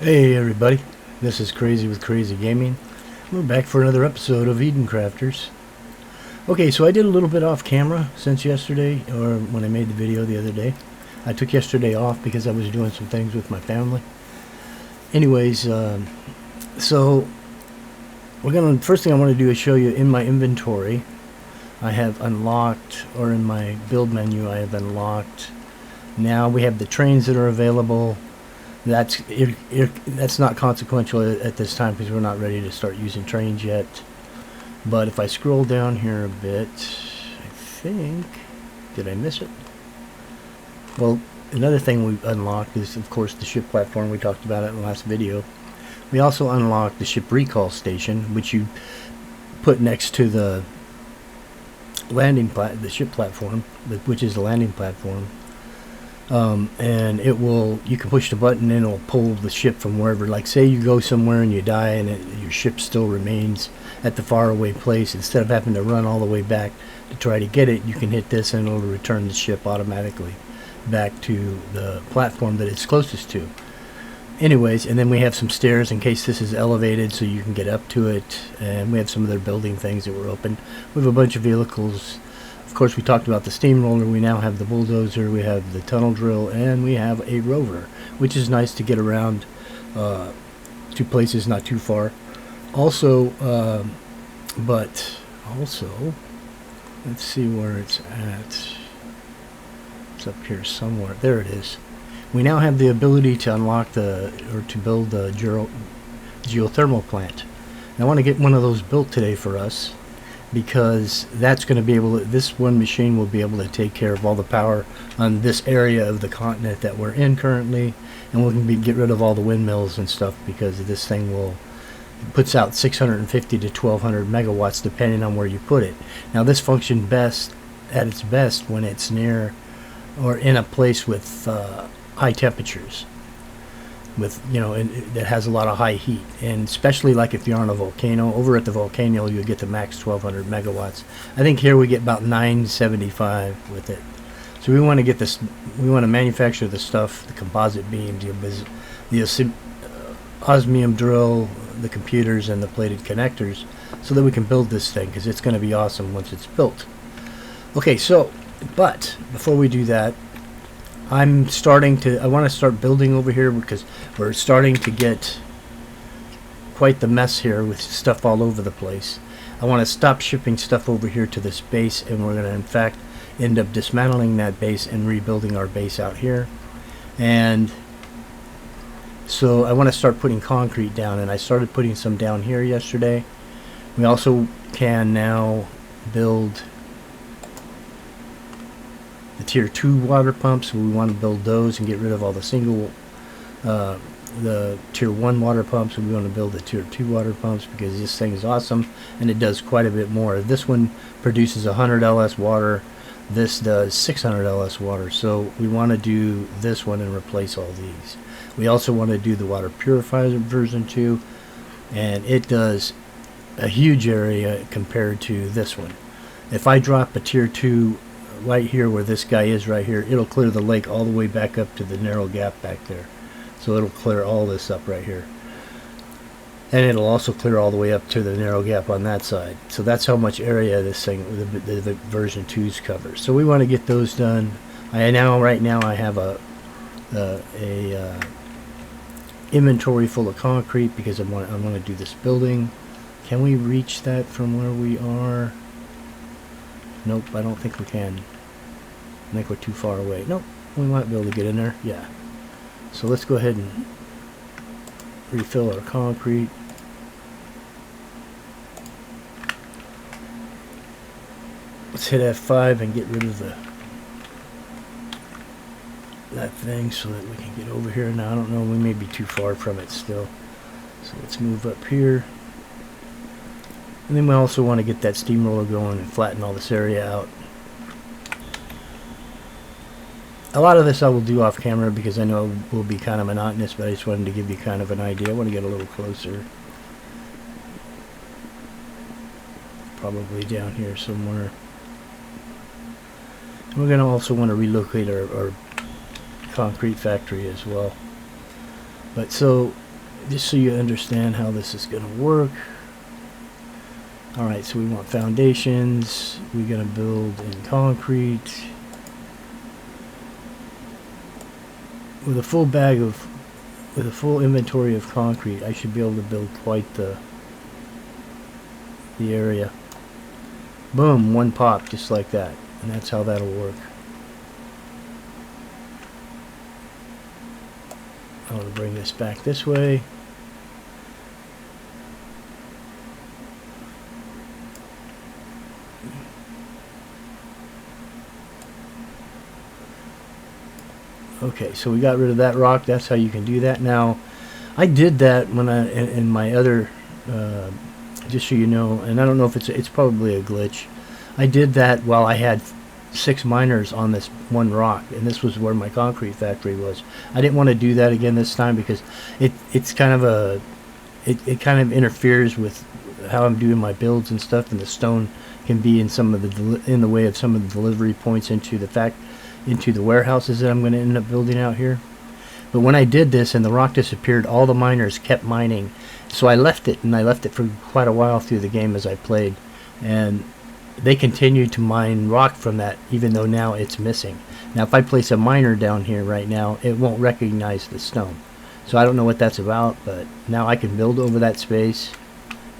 Hey everybody, this is Crazy with Crazy Gaming. We're back for another episode of Eden Crafters. Okay, so I did a little bit off camera since yesterday, or when I made the video the other day. I took yesterday off because I was doing some things with my family. Anyways, so first thing I want to do is show you in my inventory. I have unlocked, or in my build menu, I have unlocked. Now we have the trains that are available. That's not consequential at this time because we're not ready to start using trains yet. But if I scroll down here a bit, I think, did I miss it? Well, another thing we unlocked is, of course, the ship platform. We talked about it in the last video. We also unlocked the ship recall station, which you put next to the ship platform, which is the landing platform. And you can push the button and it'll pull the ship from wherever. Like, say you go somewhere and you die and your ship still remains at the faraway place. Instead of having to run all the way back to try to get it, you can hit this and it'll return the ship automatically back to the platform that it's closest to. Anyways, and then we have some stairs in case this is elevated so you can get up to it. And we have some other building things that were open. We have a bunch of vehicles. Of course, we talked about the steamroller. We now have the bulldozer, we have the tunnel drill, and we have a rover, which is nice to get around to places not too far. Also, let's see where it's at. It's up here somewhere. There it is. We now have the ability to unlock to build the geothermal plant. And I want to get one of those built today for us, because that's going to be this one machine will be able to take care of all the power on this area of the continent that we're in currently, and we can get rid of all the windmills and stuff, because this thing puts out 650 to 1200 megawatts depending on where you put it. Now this functions at its best when it's near or in a place with high temperatures, that has a lot of high heat, and especially like if you're on a volcano. Over at the volcano you'll get the max 1200 megawatts. I think here we get about 975 with it. So we want to get this, we want to manufacture the stuff, the composite beam, the osmium drill, the computers, and the plated connectors, so that we can build this thing, because it's going to be awesome once it's built. Okay, so but before we do that, I want to start building over here, because we're starting to get quite the mess here with stuff all over the place. I want to stop shipping stuff over here to this base, and we're going to in fact end up dismantling that base and rebuilding our base out here. And so I want to start putting concrete down, and I started putting some down here yesterday. We also can now build the tier 2 water pumps. We want to build those and get rid of all the the tier 1 water pumps. We want to build the tier 2 water pumps, because this thing is awesome and it does quite a bit more. This one produces 100 LS water. This does 600 LS water. So we want to do this one and replace all these. We also want to do the water purifier version 2, and it does a huge area compared to this one. If I drop a tier 2 right here where this guy is right here, it'll clear the lake all the way back up to the narrow gap back there. So it'll clear all this up right here, and it'll also clear all the way up to the narrow gap on that side. So that's how much area this thing, the version 2's covers. So we want to get those done. Right now I have a inventory full of concrete, because I want to do this building. Can we reach that from where we are? Nope, I don't think we can. I think we're too far away. Nope, we might be able to get in there. Yeah. So let's go ahead and refill our concrete. Let's hit F5 and get rid of that thing so that we can get over here. Now, I don't know, we may be too far from it still. So let's move up here. And then we also want to get that steamroller going and flatten all this area out. A lot of this I will do off camera, because I know it will be kind of monotonous, but I just wanted to give you kind of an idea. I want to get a little closer. Probably down here somewhere. We're going to also want to relocate our concrete factory as well. But so just so you understand how this is going to work. Alright, so we want foundations. We're going to build in concrete. With a full bag of, with a full inventory of concrete, I should be able to build quite the area. Boom, one pop, just like that. And that's how that'll work. I'm going to bring this back this way. Okay, so we got rid of that rock. That's how you can do that. Now, I did that when I in my other, just so you know, and I don't know if it's probably a glitch. I did that while I had 6 miners on this one rock, and this was where my concrete factory was. I didn't want to do that again this time because it's kind of a it kind of interferes with how I'm doing my builds and stuff, and the stone can be in some of the in the way of some of the delivery points into the warehouses that I'm going to end up building out here. But when I did this and the rock disappeared, all the miners kept mining, so I left it, and I left it for quite a while through the game as I played, and they continued to mine rock from that, even though now it's missing. Now if I place a miner down here right now, it won't recognize the stone. So I don't know what that's about, but now I can build over that space,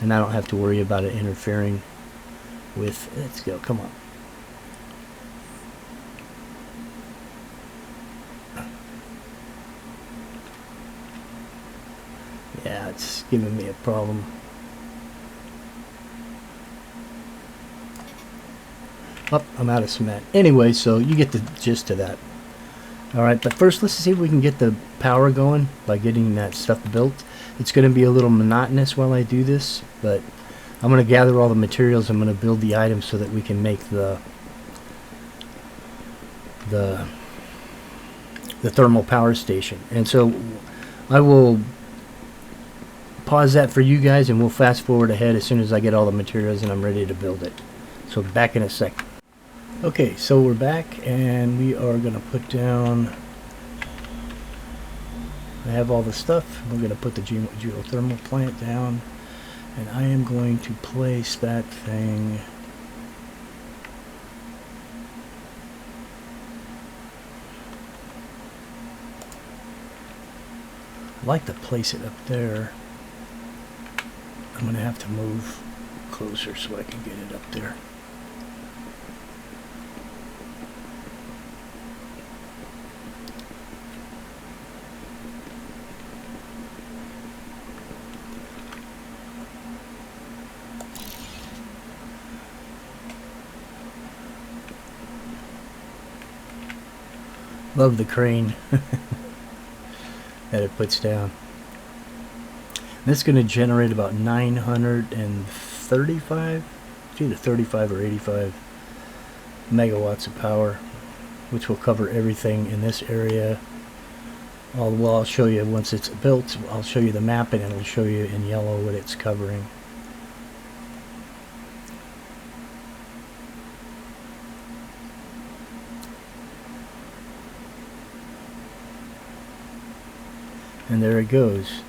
and I don't have to worry about it interfering with... Let's go, come on. Yeah, it's giving me a problem. Oh, I'm out of cement. Anyway, so you get the gist of that. Alright, but first let's see if we can get the power going by getting that stuff built. It's going to be a little monotonous while I do this, but I'm going to gather all the materials. I'm going to build the items so that we can make the thermal power station. And so I will pause that for you guys, and we'll fast forward ahead as soon as I get all the materials and I'm ready to build it. So back in a sec. Okay, so we're back, and we are going to put down... I have all the stuff. We're going to put the geothermal plant down, and I am going to place that thing... I'd like to place it up there. I'm going to have to move closer so I can get it up there. Love the crane that it puts down. This is going to generate about 935, it's either 35 or 85 megawatts of power, which will cover everything in this area. Well, I'll show you once it's built. I'll show you the map, and it'll show you in yellow what it's covering. And there it goes.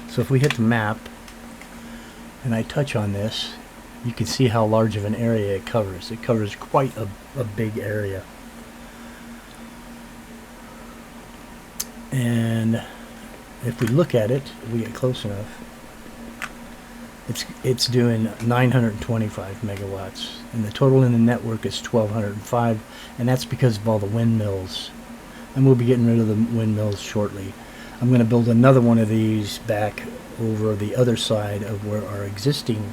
So if we hit the map and I touch on this, you can see how large of an area it covers. It covers quite a big area. And if we look at it, if we get close enough, it's doing 925 megawatts, and the total in the network is 1205, and that's because of all the windmills. And we'll be getting rid of the windmills shortly. I'm going to build another one of these back over the other side of where our existing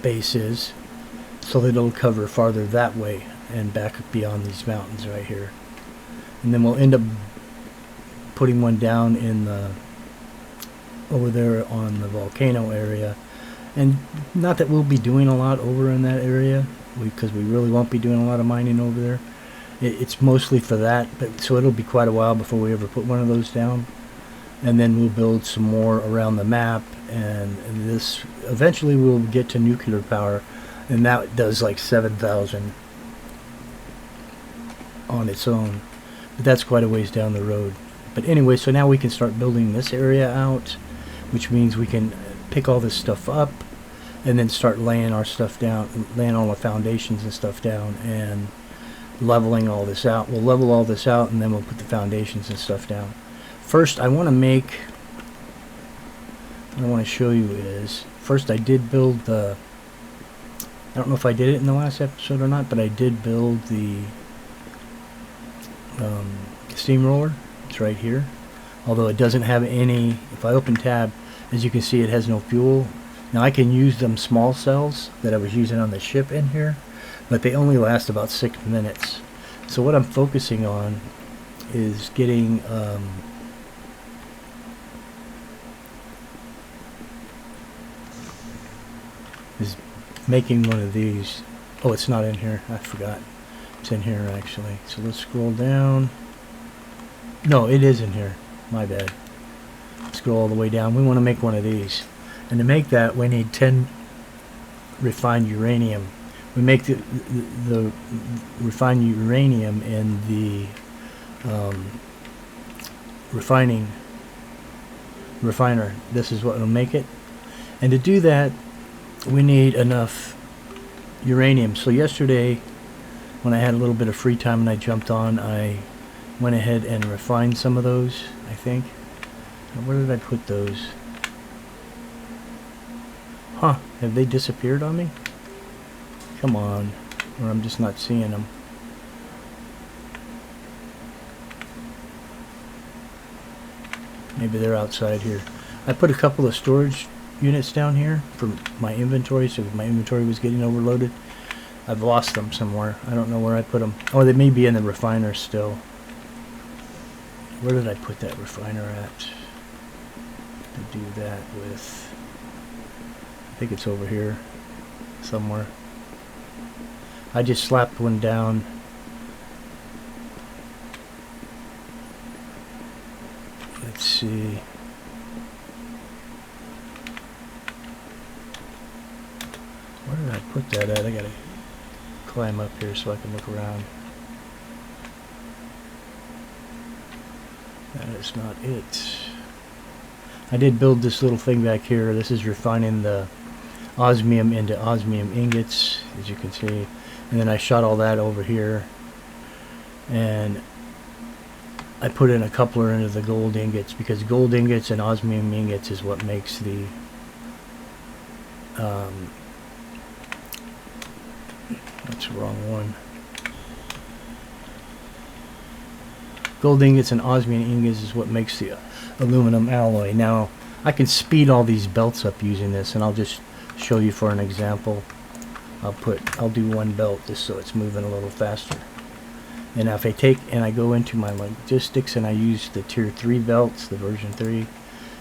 base is, so that it'll cover farther that way and back beyond these mountains right here. And then we'll end up putting one down in the over there on the volcano area. And not that we'll be doing a lot over in that area, because we really won't be doing a lot of mining over there. It's mostly for that, but so it'll be quite a while before we ever put one of those down. And then we'll build some more around the map, and this eventually we'll get to nuclear power, and that does like 7,000 on its own. but that's quite a ways down the road. But anyway, so now we can start building this area out, which means we can pick all this stuff up and then start laying our stuff down, laying all the foundations and stuff down, and leveling all this out. We'll level all this out, and then we'll put the foundations and stuff down. First, I want to make, what I want to show you is, first I did build the, I don't know if I did it in the last episode or not, but I did build the steamroller. It's right here. Although it doesn't have any, if I open tab, as you can see, it has no fuel. Now I can use them small cells that I was using on the ship in here, but they only last about 6 minutes. So what I'm focusing on is getting is making one of these. Oh, it's not in here. I forgot. It's in here actually. So let's scroll down. No, it is in here. My bad. Scroll all the way down. We want to make one of these. And to make that, we need 10 refined uranium. We make the refined uranium in the refiner. This is what will make it. And to do that, we need enough uranium. So yesterday, when I had a little bit of free time and I jumped on, I went ahead and refined some of those, I think. Where did I put those? Huh, have they disappeared on me? Come on, or I'm just not seeing them. Maybe they're outside here. I put a couple of storage units down here for my inventory, so my inventory was getting overloaded. I've lost them somewhere. I don't know where I put them. Oh, they may be in the refiner still. Where did I put that refiner at? To do that with, I think it's over here somewhere. I just slapped one down. Let's see. Where did I put that at? I gotta climb up here so I can look around. That is not it. I did build this little thing back here. This is refining the osmium into osmium ingots, as you can see. And then I shot all that over here. And I put in a coupler into the gold ingots, because gold ingots and osmium ingots is what makes the that's the wrong one. Gold ingots and osmium ingots is what makes the aluminum alloy. Now I can speed all these belts up using this, and I'll just show you for an example. I'll do one belt just so it's moving a little faster. And now if I take and I go into my logistics and I use the tier 3 belts, the version 3,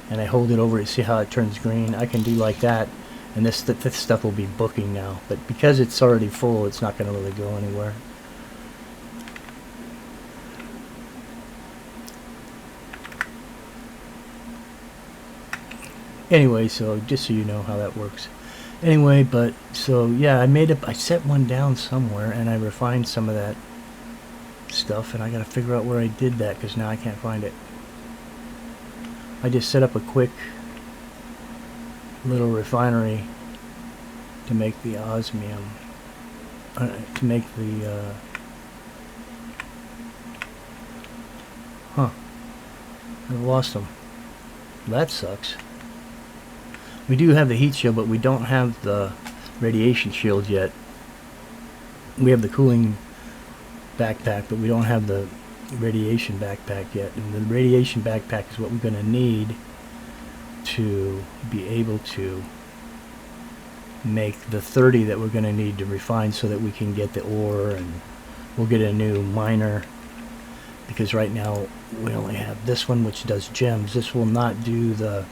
and I hold it over it, see how it turns green? I can do like that, and this stuff will be booking now. But because it's already full, it's not going to really go anywhere. Anyway, so just so you know how that works. Anyway, but so yeah, I set one down somewhere, and I refined some of that stuff, and I gotta figure out where I did that, because now I can't find it. I just set up a quick little refinery to make the osmium, to make the I've lost them. That sucks. We do have the heat shield, but we don't have the radiation shield yet. We have the cooling backpack, but we don't have the radiation backpack yet. And the radiation backpack is what we're going to need to be able to make the 30 that we're going to need to refine, so that we can get the ore, and we'll get a new miner, because right now we only have this one, which does gems. This will not do the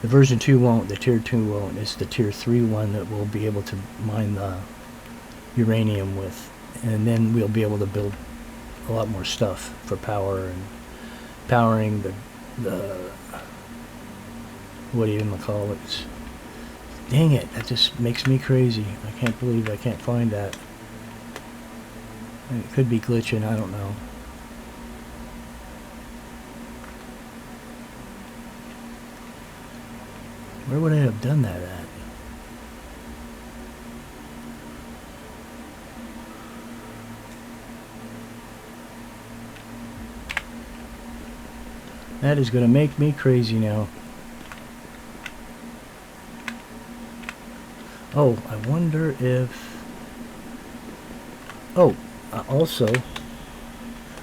version 2 won't, the tier 2 won't. It's the tier 3 one that we'll be able to mine the uranium with, and then we'll be able to build a lot more stuff for power and powering the what do you even call it? Dang it, that just makes me crazy. I can't believe I can't find that. And it could be glitching, I don't know. Where would I have done that at? That is going to make me crazy now. Oh, I wonder if... Oh, also,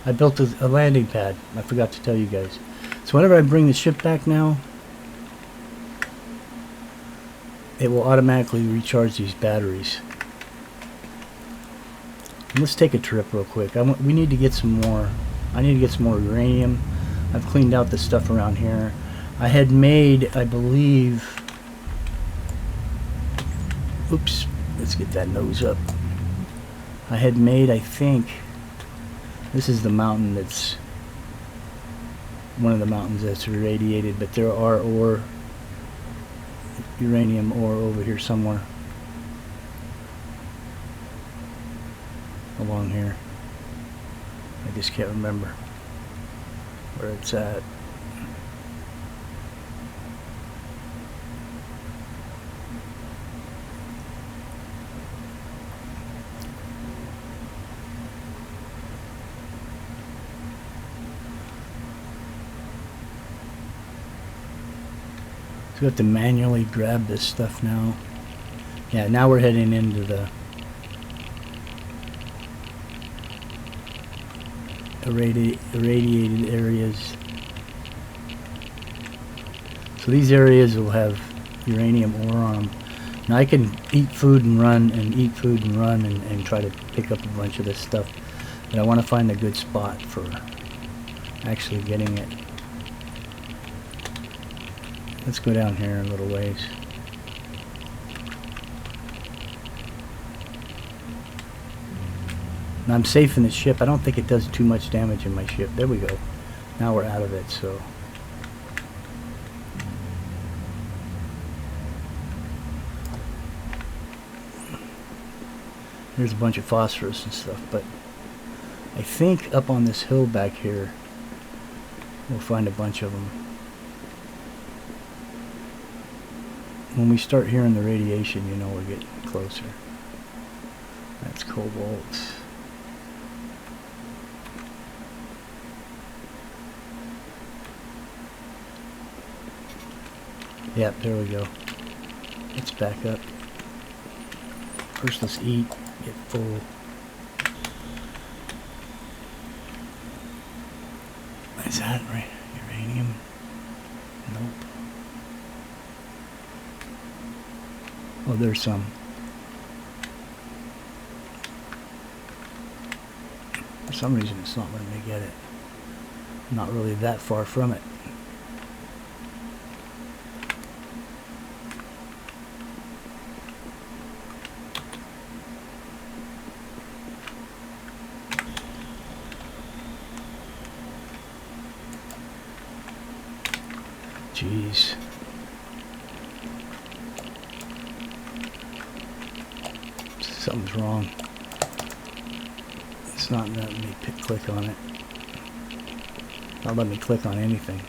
I built a landing pad. I forgot to tell you guys. So whenever I bring the ship back now, it will automatically recharge these batteries. And let's take a trip real quick. We need to get some more. I need to get some more uranium. I've cleaned out the stuff around here. I had made, I believe... Oops. Let's get that nose up. I had made, I think... This is the mountain that's... One of the mountains that's irradiated, but there are uranium ore over here somewhere. Along here. I just can't remember where it's at. So we have to manually grab this stuff now. Yeah, now we're heading into the irradiated areas. So these areas will have uranium ore on them. Now I can eat food and run and eat food and run and try to pick up a bunch of this stuff. But I want to find a good spot for actually getting it. Let's go down here a little ways. Now I'm safe in the ship. I don't think it does too much damage in my ship. There we go. Now we're out of it, so... There's a bunch of phosphorus and stuff, but I think up on this hill back here we'll find a bunch of them. When we start hearing the radiation, you know we're getting closer. That's cobalt. Yep, there we go. Let's back up. First, let's eat, get full. Is that right? Uranium? Nope. Oh, there's some. For some reason, it's not letting me get it. I'm not really that far from it. Jeez. Something's wrong. It's not letting me click on it. Not letting me click on anything.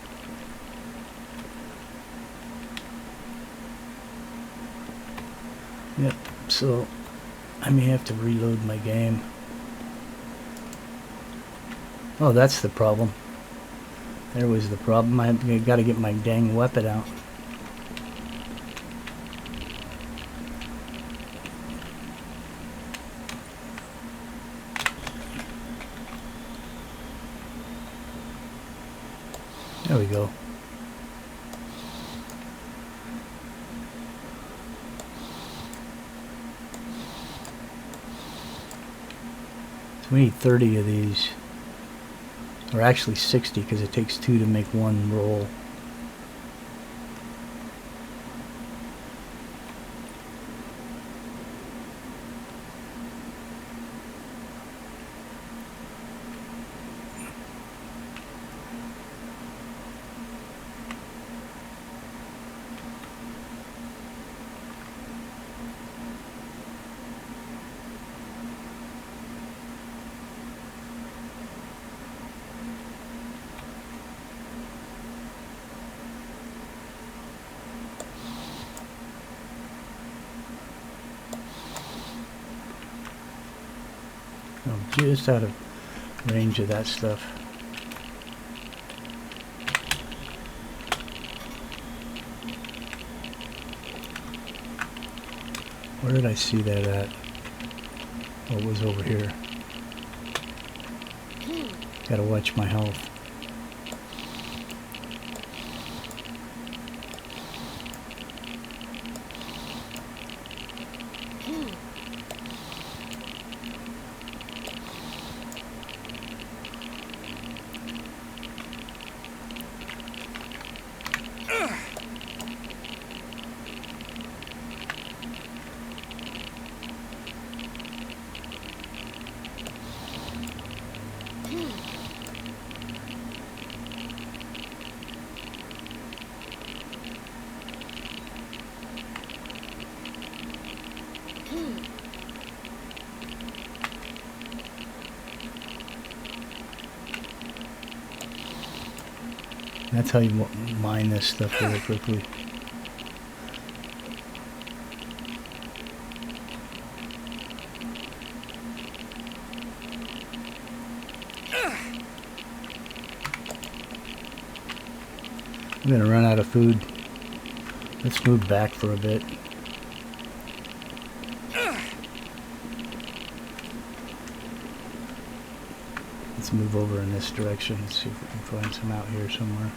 Yep, so I may have to reload my game. Oh, that's the problem. There was the problem. I got to get my dang weapon out. There we go. So we need 30 of these. Or actually 60, because it takes 2 to make 1 roll. just out of range of that stuff. Where did I see that at? Oh, it was over here. Gotta watch my health. That's how you mine this stuff really quickly. I'm gonna run out of food. Let's move back for a bit. Let's move over in this direction and see if we can find some out here somewhere.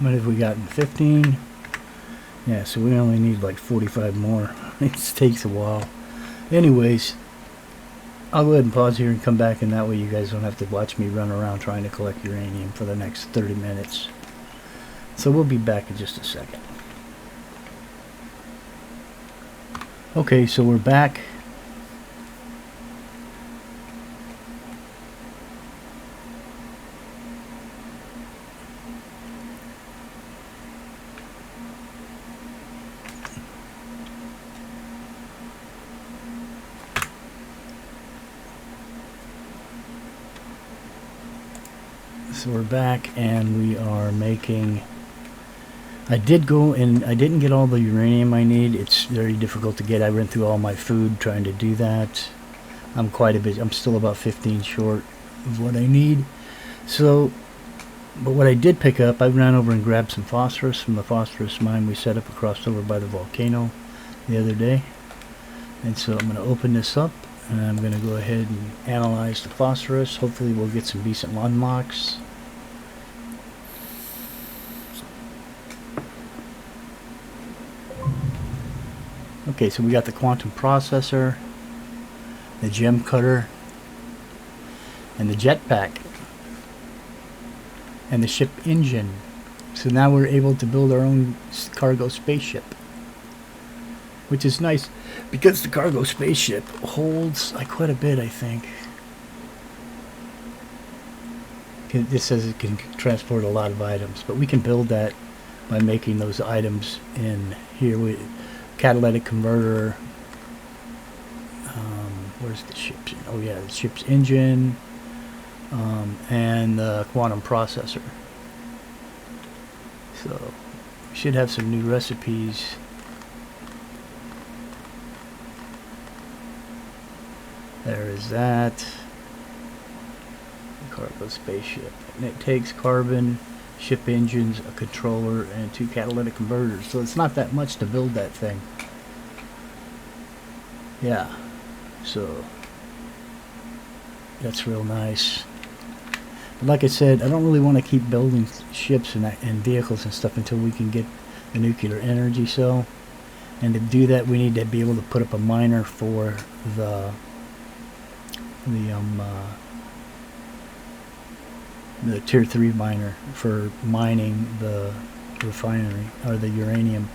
What have we gotten? 15? Yeah, so we only need like 45 more. It takes a while. Anyways, I'll go ahead and pause here and come back, and that way you guys don't have to watch me run around trying to collect uranium for the next 30 minutes. So we'll be back in just a second. Okay, so we're back. So we're back, and we are making... I did go and I didn't get all the uranium I need. It's very difficult to get. I went through all my food trying to do that. I'm quite a bit... I'm still about 15 short of what I need. So, but what I did pick up, I ran over and grabbed some phosphorus from the phosphorus mine we set up across over by the volcano the other day. And so I'm going to open this up, and I'm going to go ahead and analyze the phosphorus. Hopefully we'll get some decent unlocks. Okay, so we got the quantum processor, the gem cutter, and the jetpack, and the ship engine. So now we're able to build our own cargo spaceship, which is nice because the cargo spaceship holds quite a bit, I think. This says it can transport a lot of items, but we can build that by making those items in here. Catalytic converter. Where's the ship's? Oh yeah, the ship's engine, and the quantum processor. So we should have some new recipes. There is that. The cargo spaceship, and it takes carbon, ship engines, a controller, and 2 catalytic converters. So it's not that much to build that thing. Yeah, so that's real nice. But like I said, I don't really want to keep building ships and vehicles and stuff until we can get the nuclear energy cell. And to do that, we need to be able to put up a miner for the the tier 3 miner for mining the refinery or the uranium,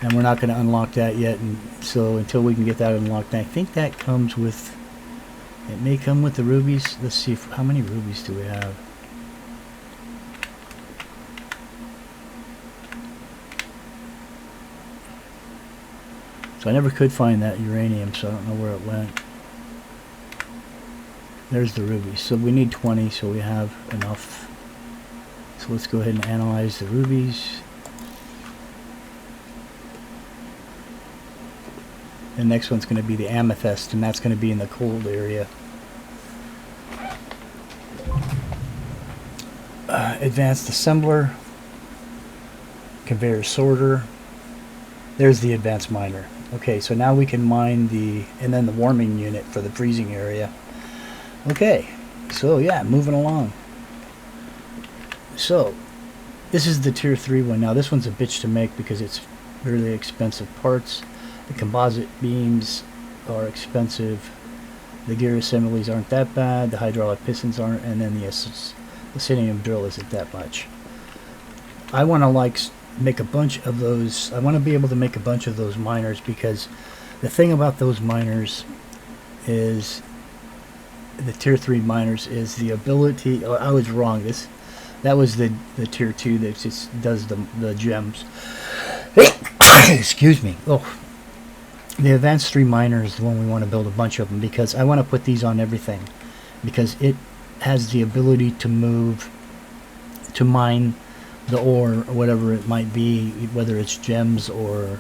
and we're not going to unlock that yet. And so until we can get that unlocked, I think that comes with, it may come with the rubies. Let's see how many rubies do we have. So I never could find that uranium, so I don't know where it went. There's the rubies. So we need 20, so we have enough. So let's go ahead and analyze the rubies. The next one's going to be the amethyst, and that's going to be in the cold area. Advanced assembler, conveyor sorter. There's the advanced miner. Okay, so now we can mine and then the warming unit for the freezing area. Okay, so yeah, moving along. So this is the tier 3 one. Now this one's a bitch to make because it's really expensive parts. The composite beams are expensive. The gear assemblies aren't that bad. The hydraulic pistons aren't, and then the ascenium drill isn't that much. I want to make a bunch of those. I want to be able to make a bunch of those miners, because the thing about those miners is, the tier 3 miners, is the ability. Oh, I was wrong. That was the tier 2 that just does the gems. Excuse me. Oh. The advanced 3 miner is the one we want to build a bunch of them, because I want to put these on everything, because it has the ability to mine the ore or whatever it might be, whether it's gems or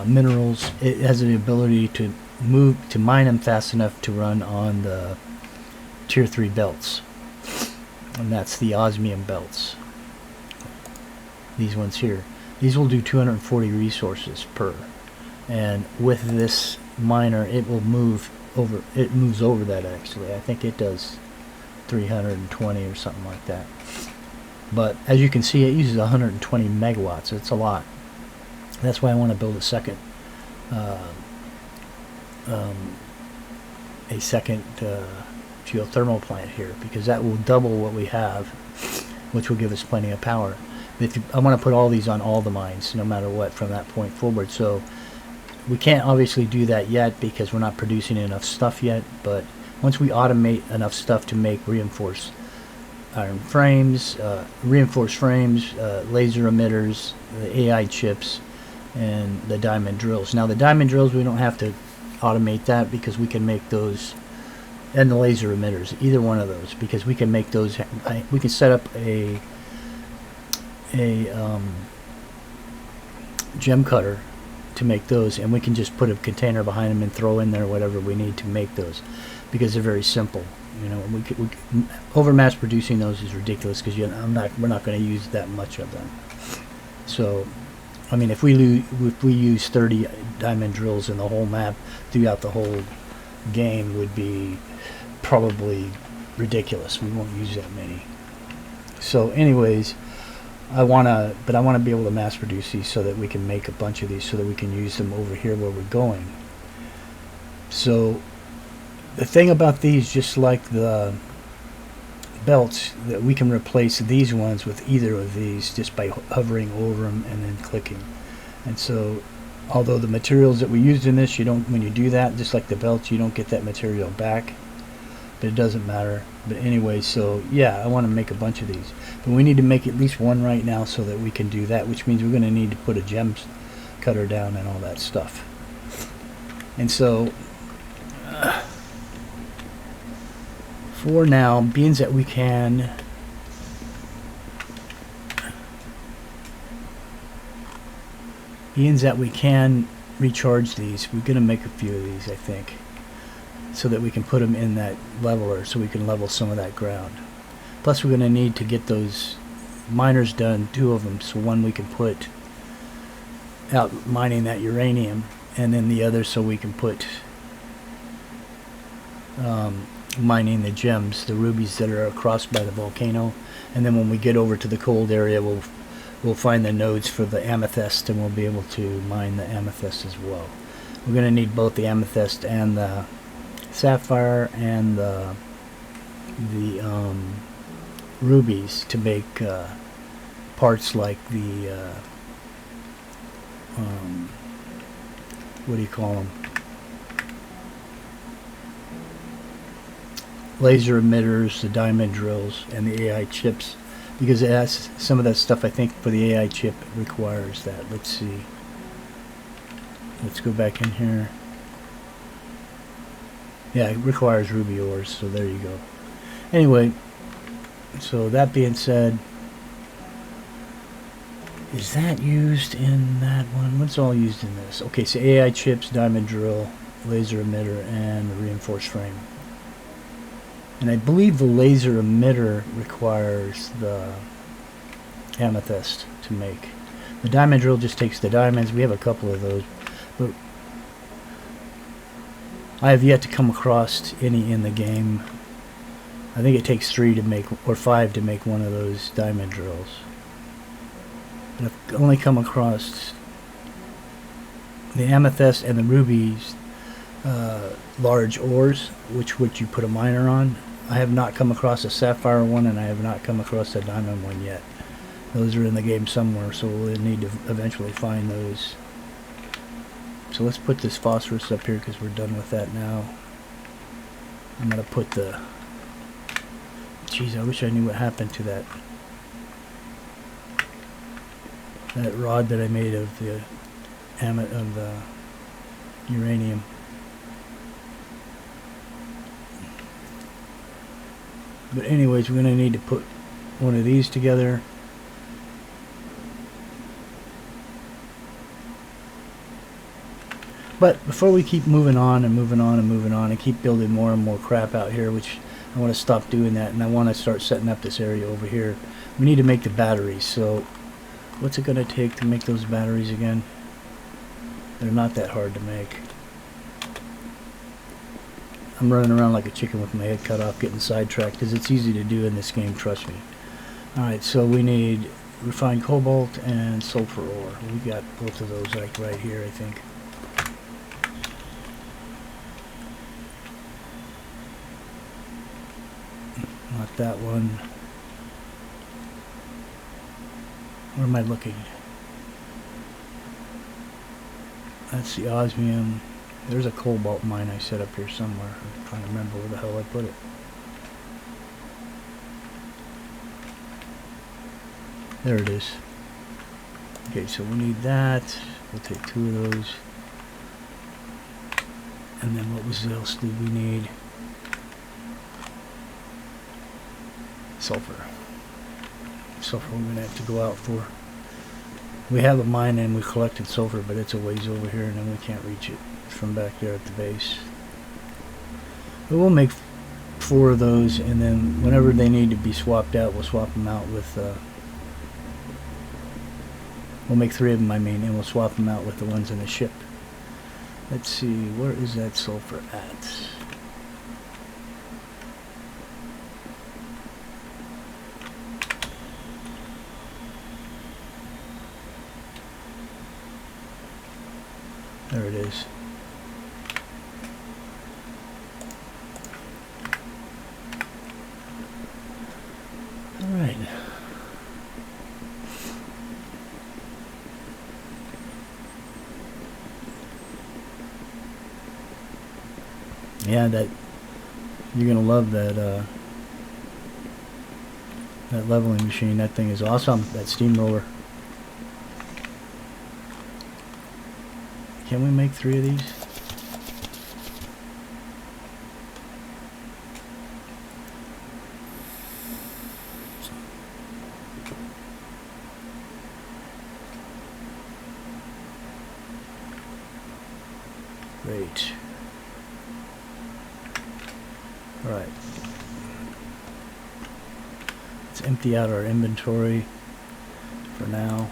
minerals. It has the ability to mine them fast enough to run on the tier 3 belts, and that's the osmium belts. These ones here, these will do 240 resources per. And with this miner, it will move over. It moves over that, actually. I think it does 320 or something like that. But as you can see, it uses 120 megawatts. It's a lot. That's why I want to build a second geothermal plant here, because that will double what we have, which will give us plenty of power. I want to put all these on all the mines, no matter what, from that point forward. So we can't obviously do that yet because we're not producing enough stuff yet, but once we automate enough stuff to make reinforced iron frames, reinforced frames, laser emitters, the AI chips, and the diamond drills. Now the diamond drills, we don't have to automate that, because we can make those, and the laser emitters, either one of those, because we can make those. We can set up a gem cutter to make those, and we can just put a container behind them and throw in there whatever we need to make those, because they're very simple. You know, over mass producing those is ridiculous, because we're not going to use that much of them. So, I mean, if we use 30 diamond drills in the whole map throughout the whole game, would be probably ridiculous. We won't use that many. So, anyways. I want to be able to mass produce these so that we can make a bunch of these, so that we can use them over here where we're going. So the thing about these, just like the belts, that we can replace these ones with either of these just by hovering over them and then clicking. And so although the materials that we used in this, when you do that, just like the belts, you don't get that material back, but it doesn't matter. But anyway, so yeah, I want to make a bunch of these, but we need to make at least one right now so that we can do that, which means we're going to need to put a gem cutter down and all that stuff. And so for now, being that we can recharge these, we're going to make a few of these, I think, so that we can put them in that leveler, so we can level some of that ground. Plus we're going to need to get those miners done, 2 of them, so one we can put out mining that uranium, and then the other so we can put mining the gems, the rubies that are across by the volcano. And then when we get over to the cold area, we'll find the nodes for the amethyst, and we'll be able to mine the amethyst as well. We're going to need both the amethyst and the sapphire and the rubies to make parts like the what do you call them? Laser emitters, the diamond drills, and the AI chips, because it has some of that stuff. I think for the AI chip it requires that. Let's see. Let's go back in here. Yeah, it requires ruby ores, so there you go. Anyway, so that being said, is that used in that one? What's all used in this? Okay, so AI chips, diamond drill, laser emitter, and the reinforced frame. And I believe the laser emitter requires the amethyst to make. The diamond drill just takes the diamonds. We have a couple of those, but I have yet to come across any in the game. I think it takes 3 to make, or 5 to make one of those diamond drills. But I've only come across the amethyst and the rubies, large ores, which you put a miner on. I have not come across a sapphire one, and I have not come across a diamond one yet. Those are in the game somewhere, so we'll need to eventually find those. So let's put this phosphorus up here because we're done with that now. I'm going to put the... Jeez, I wish I knew what happened to that rod that I made of the uranium. But anyways, we're going to need to put one of these together. But before we keep moving on and moving on and moving on and keep building more and more crap out here, which I want to stop doing that, and I want to start setting up this area over here, we need to make the batteries. So what's it going to take to make those batteries again? They're not that hard to make. I'm running around like a chicken with my head cut off, getting sidetracked, because it's easy to do in this game, trust me. Alright, so we need refined cobalt and sulfur ore. We got both of those like right here, I think. Not that one. Where am I looking? That's the osmium. There's a cobalt mine I set up here somewhere. I'm trying to remember where the hell I put it. There it is. Okay, so we need that. We'll take 2 of those. And then what else did we need? Sulfur. Sulfur we're going to have to go out for. We have a mine and we collected sulfur, but it's a ways over here and then we can't reach it from back there at the base. But we'll make 4 of those, and then whenever they need to be swapped out, we'll swap them out with we'll make 3 of them, I mean, and we'll swap them out with the ones in the ship. Let's see, where is that sulfur at? There it is. Alright. Yeah, that you're gonna love that that leveling machine. That thing is awesome. That steamroller. Can we make 3 of these? Great. Alright. Let's empty out our inventory for now.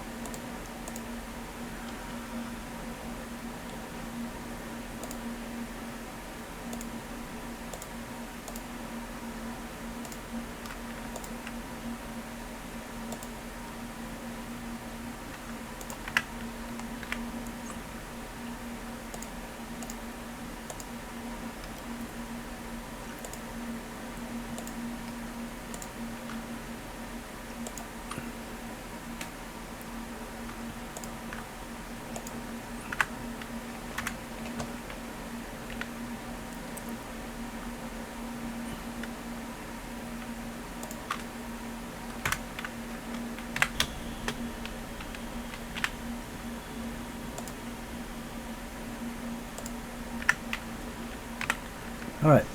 Alright,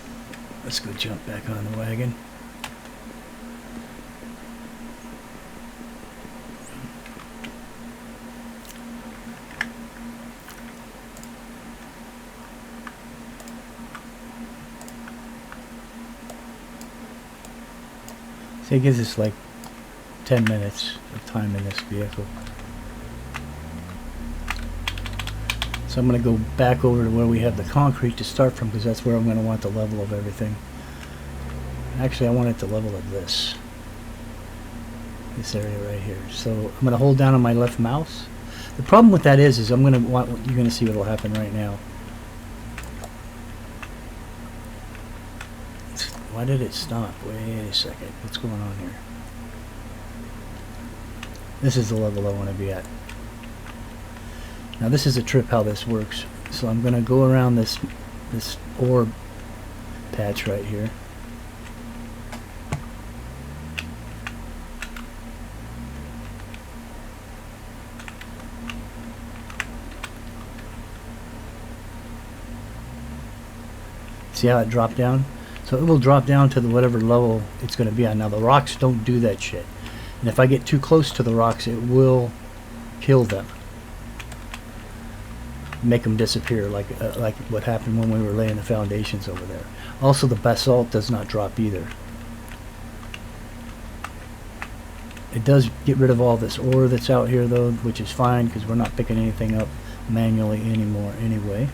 let's go jump back on the wagon. So it gives us like 10 minutes of time in this vehicle. So I'm going to go back over to where we have the concrete to start from, because that's where I'm going to want the level of everything. Actually, I want it to level at this area right here. So I'm going to hold down on my left mouse. The problem with that is I'm going to want, you're going to see what will happen right now. Why did it stop? Wait a second. What's going on here? This is the level I want to be at. Now this is a trip how this works. So I'm going to go around this ore patch right here. See how it dropped down? So it will drop down to whatever level it's going to be on. Now the rocks don't do that shit. And if I get too close to the rocks, it will kill them. Make them disappear like what happened when we were laying the foundations over there. Also, the basalt does not drop either. It does get rid of all this ore that's out here though, which is fine because we're not picking anything up manually anymore anyway.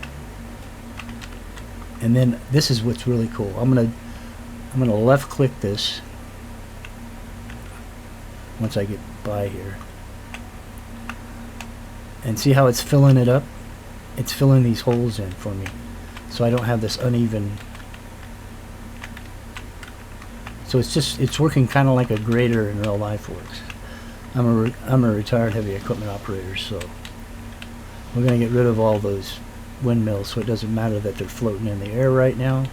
And then this is what's really cool. I'm gonna left click this once I get by here. And see how it's filling it up? It's filling these holes in for me. So I don't have this uneven. So it's working kind of like a grader in real life works. I'm a retired heavy equipment operator, so we're gonna get rid of all those windmills, so it doesn't matter that they're floating in the air right now.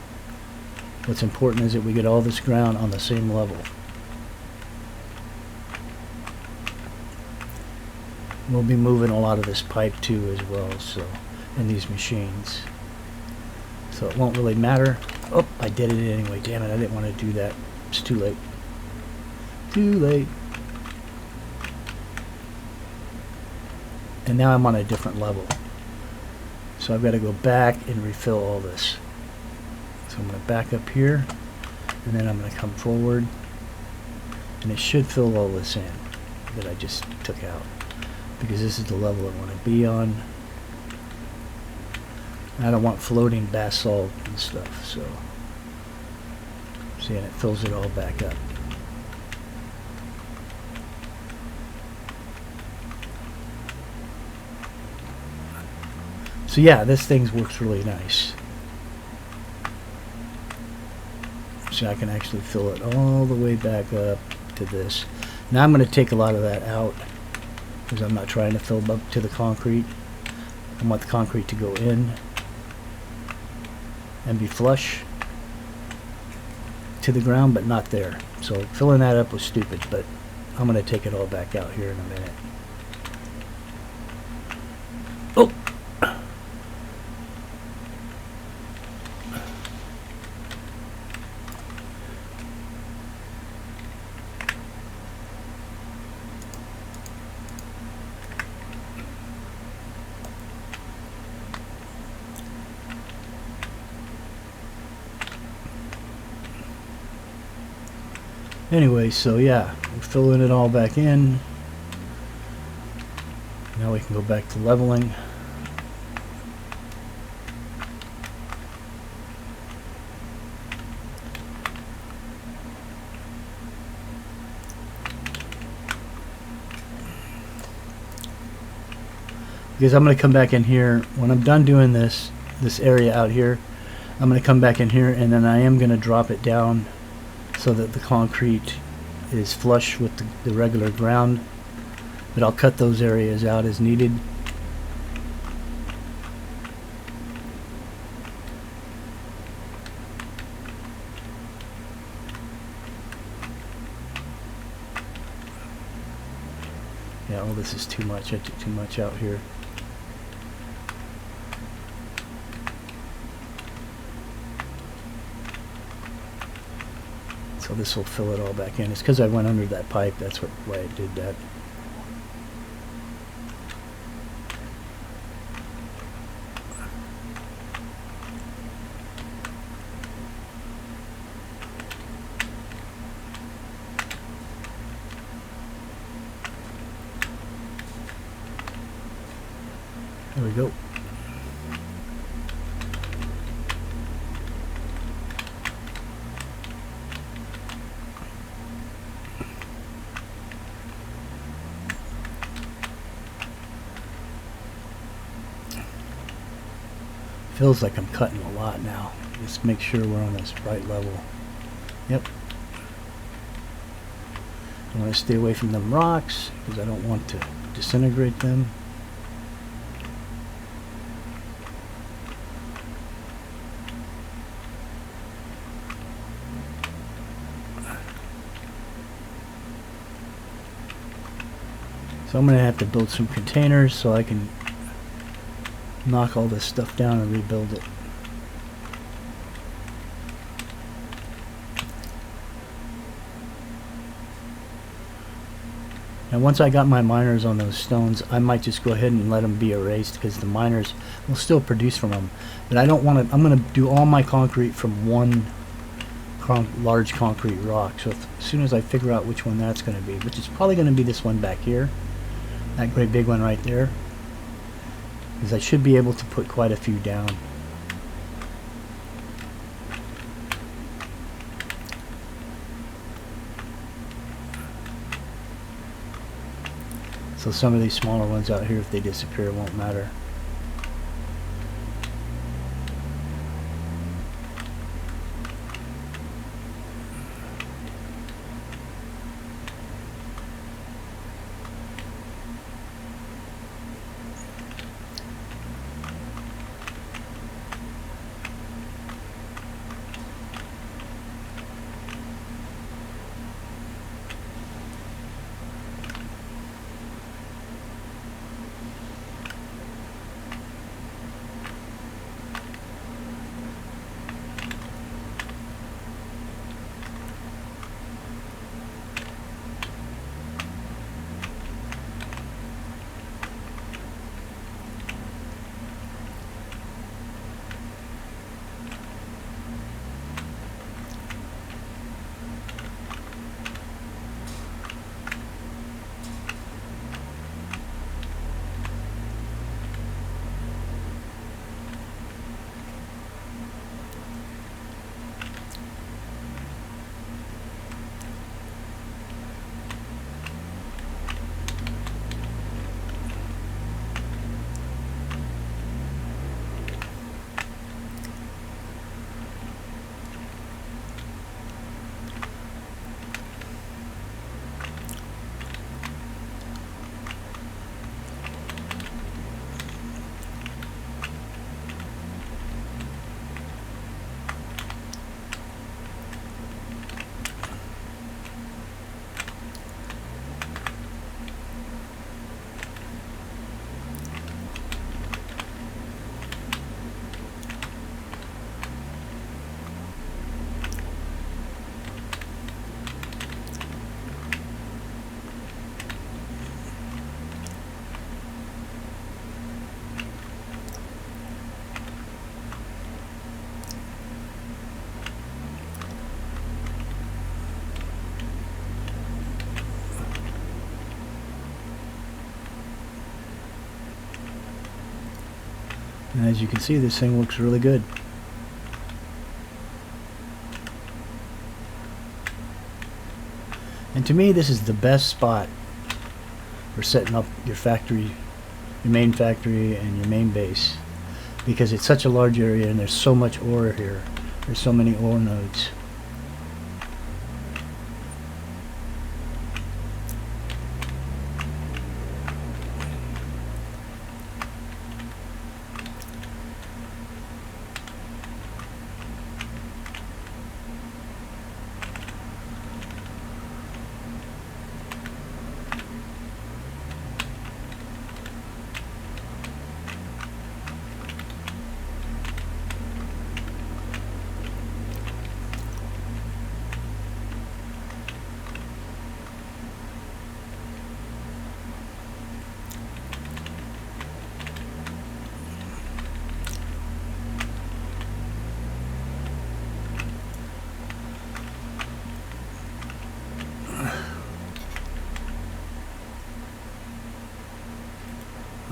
What's important is that we get all this ground on the same level. We'll be moving a lot of this pipe too as well, so in these machines. So it won't really matter. Oh, I did it anyway. Damn it, I didn't want to do that. It's too late. Too late. And now I'm on a different level. So I've got to go back and refill all this. So I'm going to back up here, and then I'm going to come forward, and it should fill all this in that I just took out, because this is the level I want to be on. I don't want floating basalt and stuff, so see, and it fills it all back up. So yeah, this thing works really nice. So I can actually fill it all the way back up to this. Now I'm going to take a lot of that out because I'm not trying to fill up to the concrete. I want the concrete to go in and be flush to the ground, but not there. So filling that up was stupid, but I'm going to take it all back out here in a minute. Oh! Anyway, so yeah, we're filling it all back in. Now we can go back to leveling. Because I'm going to come back in here when I'm done doing this area out here. I'm going to come back in here, and then I am going to drop it down so that the concrete is flush with the regular ground, but I'll cut those areas out as needed. Yeah, oh, this is too much. I took too much out here. So this will fill it all back in. It's because I went under that pipe. That's why it did that. There we go. Feels like I'm cutting a lot now. Just make sure we're on this right level. Yep. I want to stay away from them rocks because I don't want to disintegrate them. So I'm going to have to build some containers so I can knock all this stuff down and rebuild it. And once I got my miners on those stones, I might just go ahead and let them be erased because the miners will still produce from them. But I don't want to. I'm going to do all my concrete from one large concrete rock. So as soon as I figure out which one that's going to be, which is probably going to be this one back here, that great big one right there, because I should be able to put quite a few down. So some of these smaller ones out here, if they disappear, it won't matter. And as you can see, this thing looks really good. And to me, this is the best spot for setting up your factory, your main factory and your main base, because it's such a large area and there's so much ore here. There's so many ore nodes.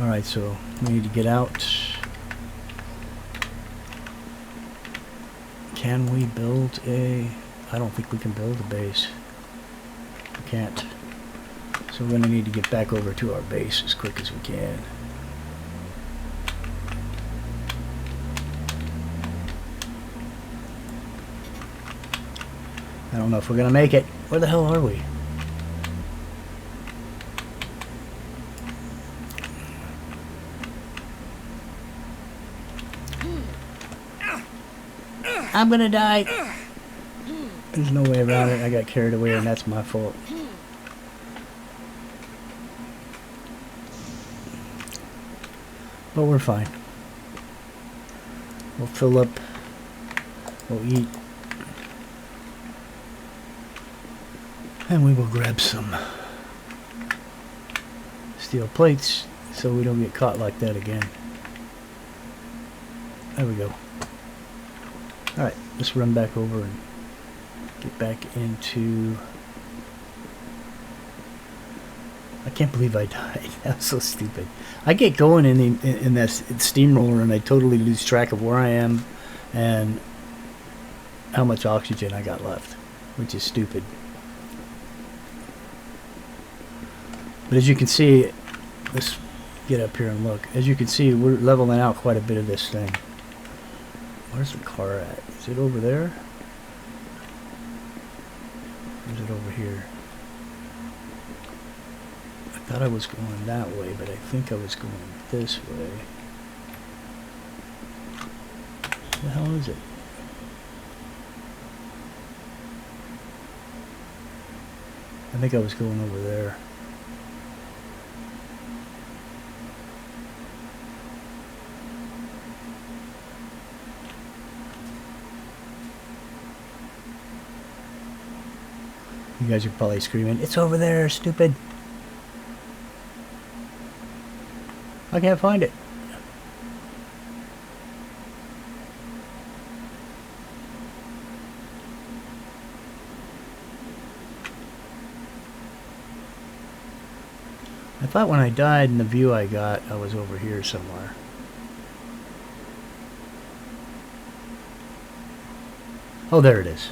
Alright, so we need to get out. Can we build a... I don't think we can build a base. We can't. So we're going to need to get back over to our base as quick as we can. I don't know if we're going to make it. Where the hell are we? I'm going to die. There's no way around it. I got carried away and that's my fault. But we're fine. We'll fill up. We'll eat. And we will grab some steel plates so we don't get caught like that again. There we go. Alright, let's run back over and get back into... I can't believe I died. That was so stupid. I get going in that steamroller and I totally lose track of where I am and how much oxygen I got left, which is stupid. But as you can see, let's get up here and look. As you can see, we're leveling out quite a bit of this thing. Where's the car at? Is it over there? Or is it over here? I thought I was going that way, but I think I was going this way. What the hell is it? I think I was going over there. You guys are probably screaming, "It's over there, stupid!" I can't find it. I thought when I died in the view I got, I was over here somewhere. Oh, there it is.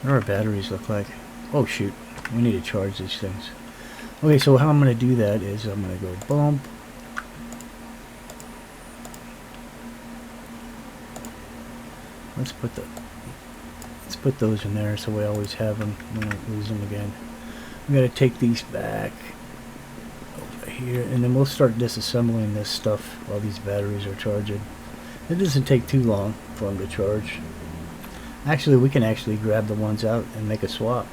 What do our batteries look like? Oh shoot, we need to charge these things. Okay, so how I'm going to do that is I'm going to go bump. Let's put those in there so we always have them. We don't lose them again. We got to take these back over here, and then we'll start disassembling this stuff while these batteries are charging. It doesn't take too long for them to charge. Actually, we can actually grab the ones out and make a swap.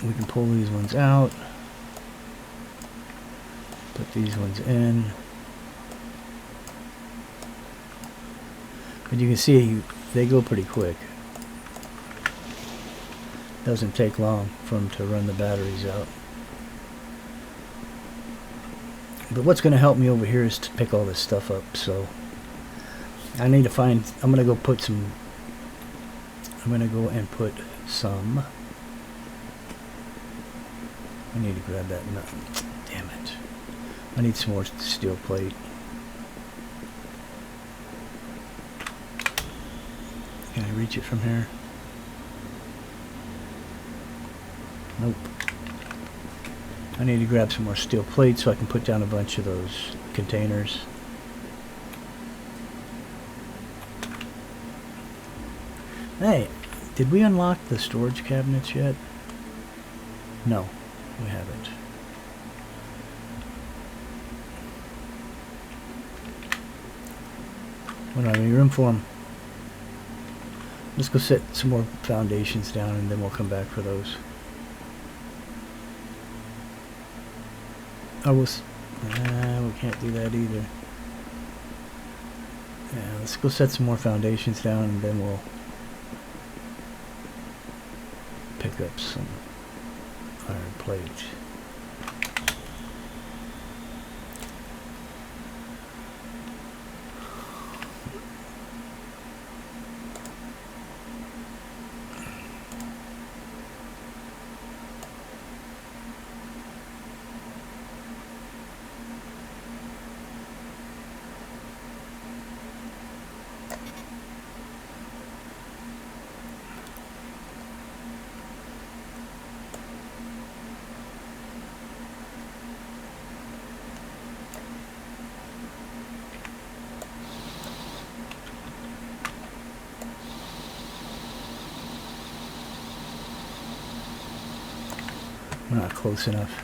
We can pull these ones out, put these ones in. But you can see they go pretty quick. Doesn't take long for them to run the batteries out. But what's going to help me over here is to pick all this stuff up. So I need to find, I'm going to go and put some. I need to grab that nut. Damn it. I need some more steel plate. Can I reach it from here? Nope. I need to grab some more steel plate so I can put down a bunch of those containers. Hey, did we unlock the storage cabinets yet? No, we haven't. We don't have any room for them. Let's go set some more foundations down and then we'll come back for those. I was. We can't do that either. Yeah, let's go set some more foundations down, and then we'll pick up some iron plate. We're not close enough.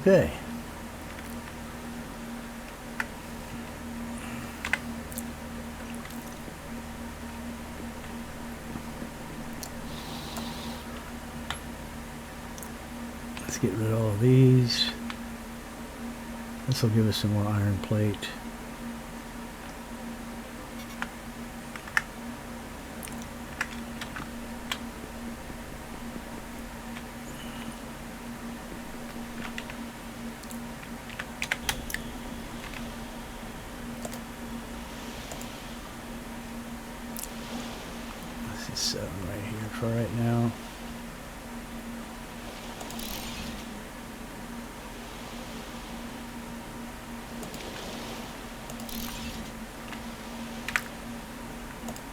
Okay. Let's get rid of all of these. This will give us some more iron plate. Set them right here for right now.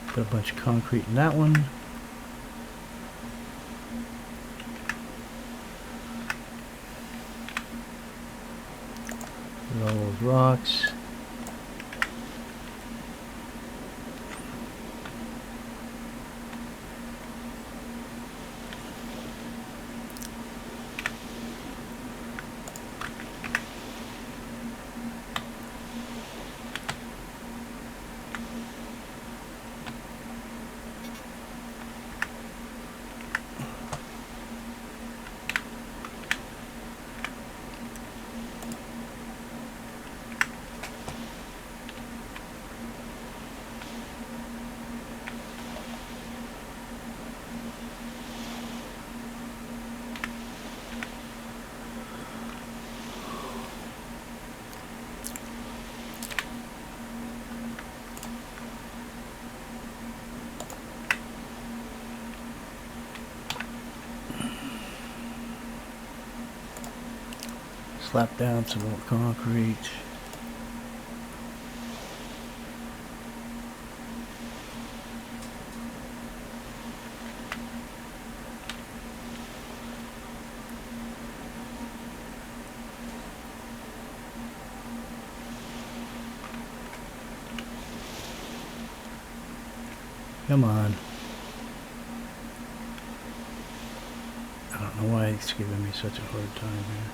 Put a bunch of concrete in that one. Put all those rocks. Slap down some more concrete. Come on. I don't know why it's giving me such a hard time here.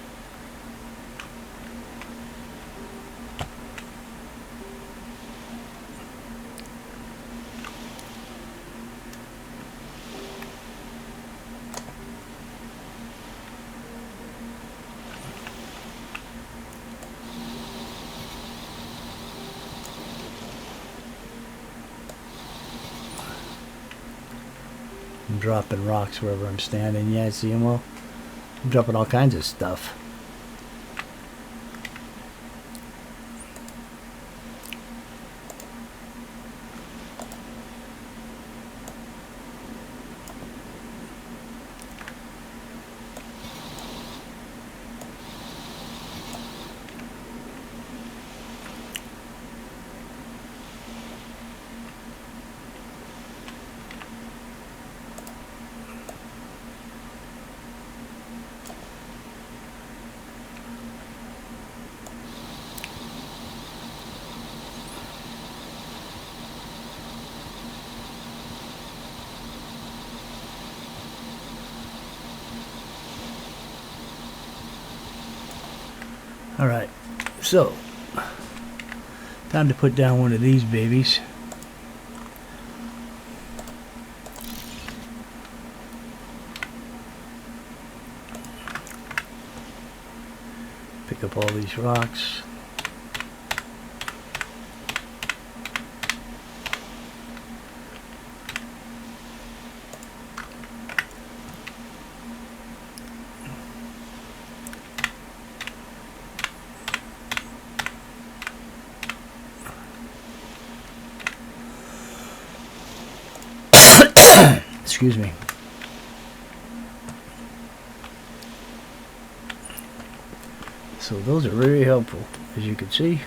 dropping rocks wherever I'm standing. Yeah, I see them. Well, I'm dropping all kinds of stuff. Alright, so time to put down one of these babies. Pick up all these rocks. Excuse me. So those are very helpful, as you can see.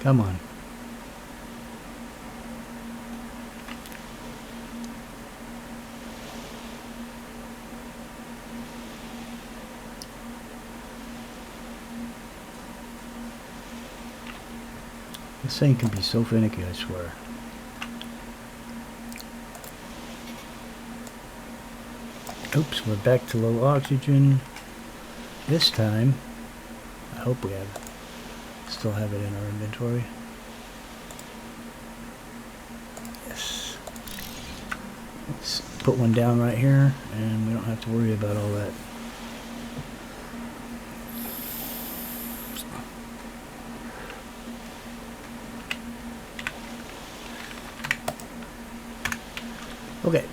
Come on. This thing can be so finicky, I swear. Oops, we're back to low oxygen. This time, I hope we still have it in our inventory. Yes. Let's put one down right here, and we don't have to worry about all that. Okay.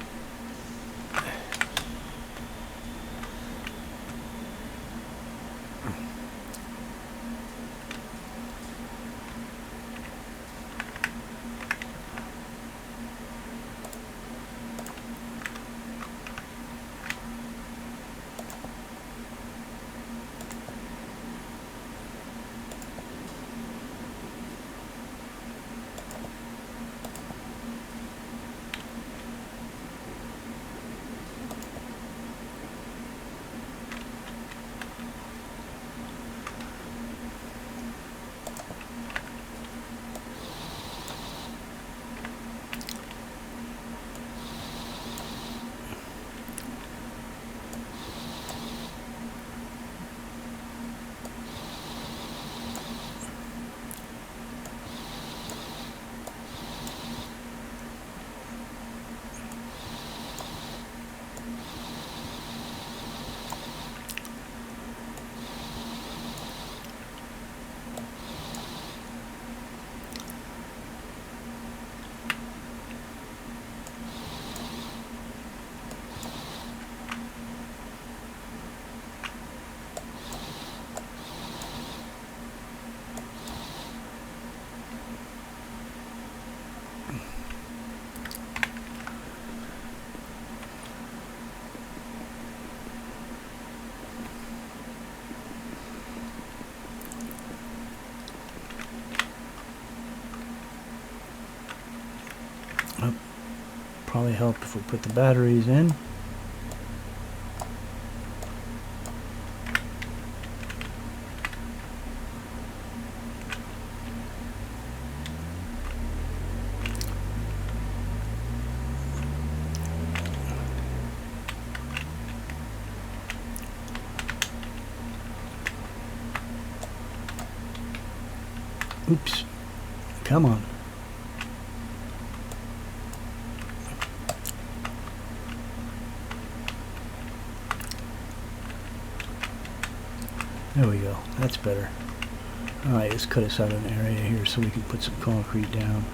probably help if we put the batteries in. Oops. Come on. There we go. That's better. Alright, let's cut us out an area here so we can put some concrete down.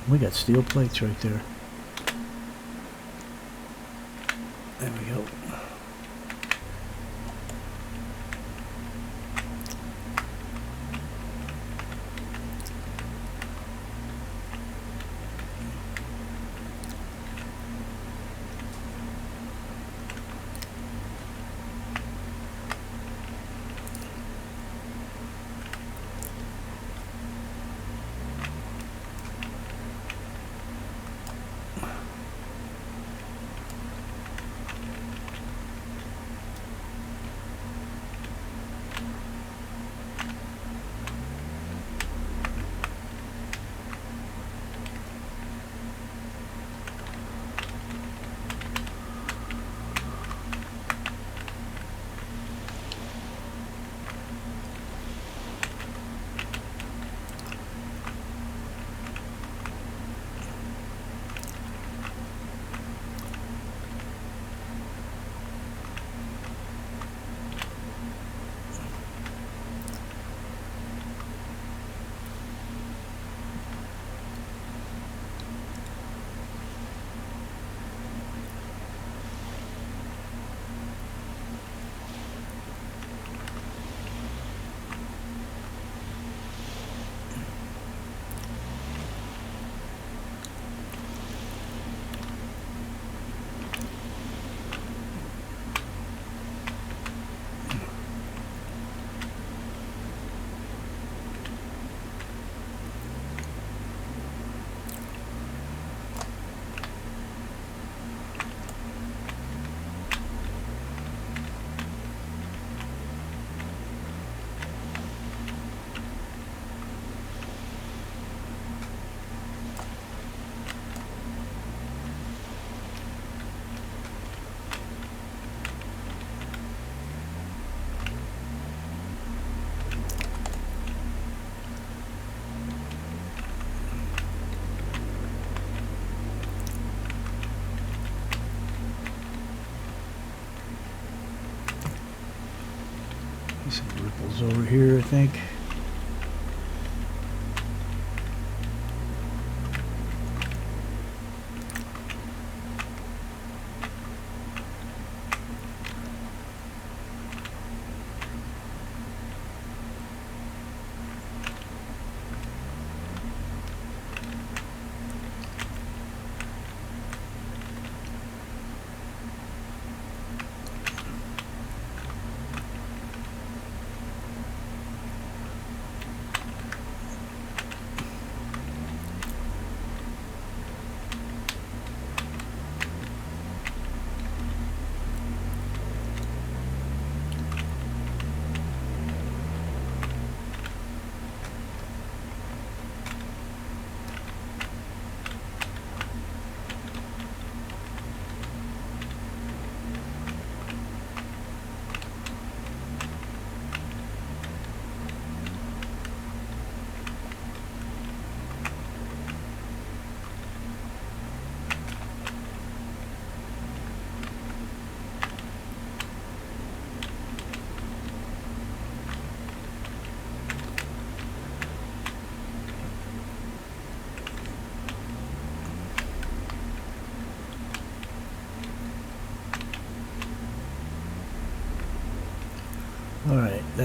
We got steel plates right there. There we go. Some ripples over here, I think.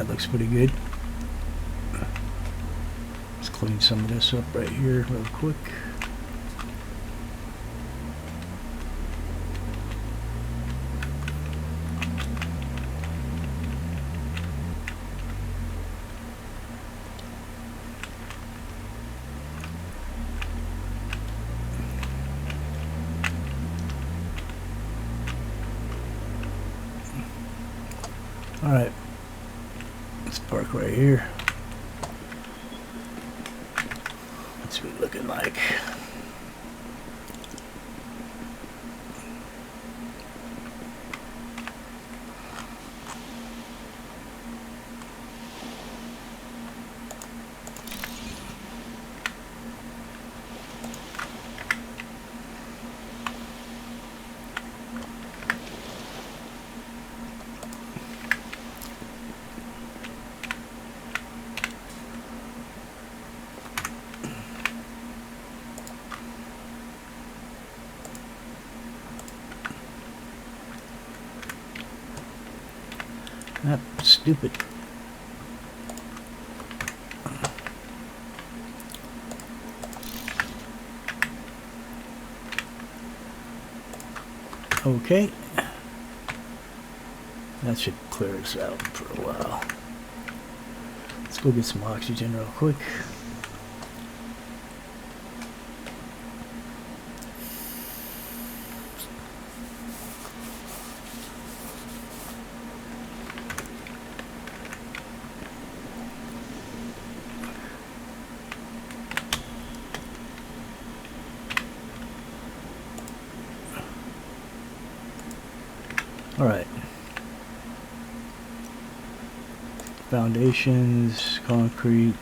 That looks pretty good. Let's clean some of this up right here real quick. Alright, let's park right here. What's it looking like? Ah, stupid. Okay. That should clear us out for a while. Let's go get some oxygen real quick. All right. Foundations, concrete.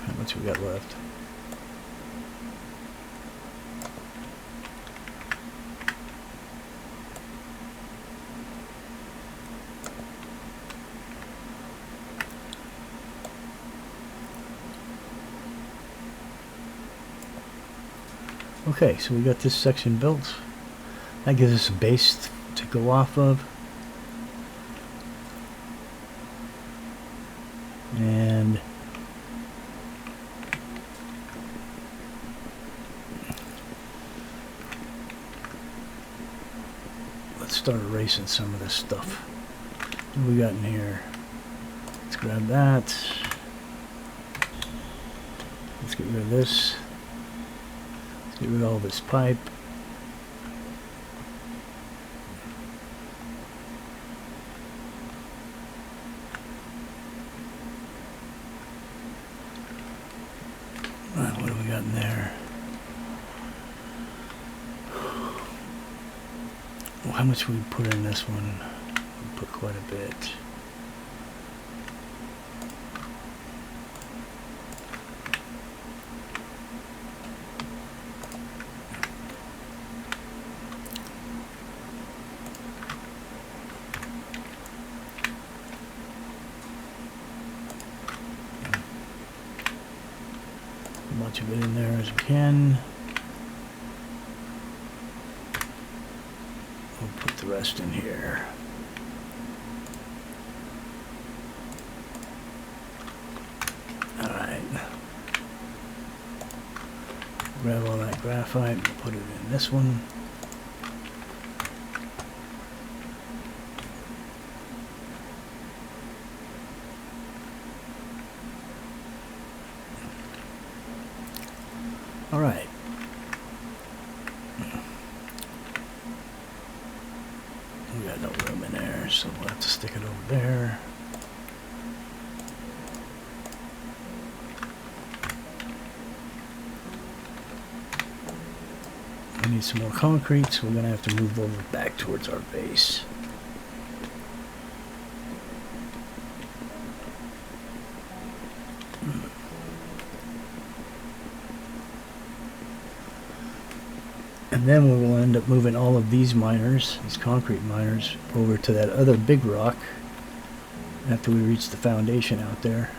How much we got left? Okay, so we got this section built. That gives us a base to go off of. And let's start erasing some of this stuff. What do we got in here? Let's grab that. Let's get rid of this. Let's get rid of all this pipe. What do we got in there? Well, how much we put in this one? We put quite a bit. Much of it in there as we can. We'll put the rest in here. Alright. Grab all that graphite and put it in this one. All right. We got no room in there, so we'll have to stick it over there. We need some more concrete, so we're going to have to move over back towards our base. And then we will end up moving all of these miners, these concrete miners, over to that other big rock. after we reach the foundation out there.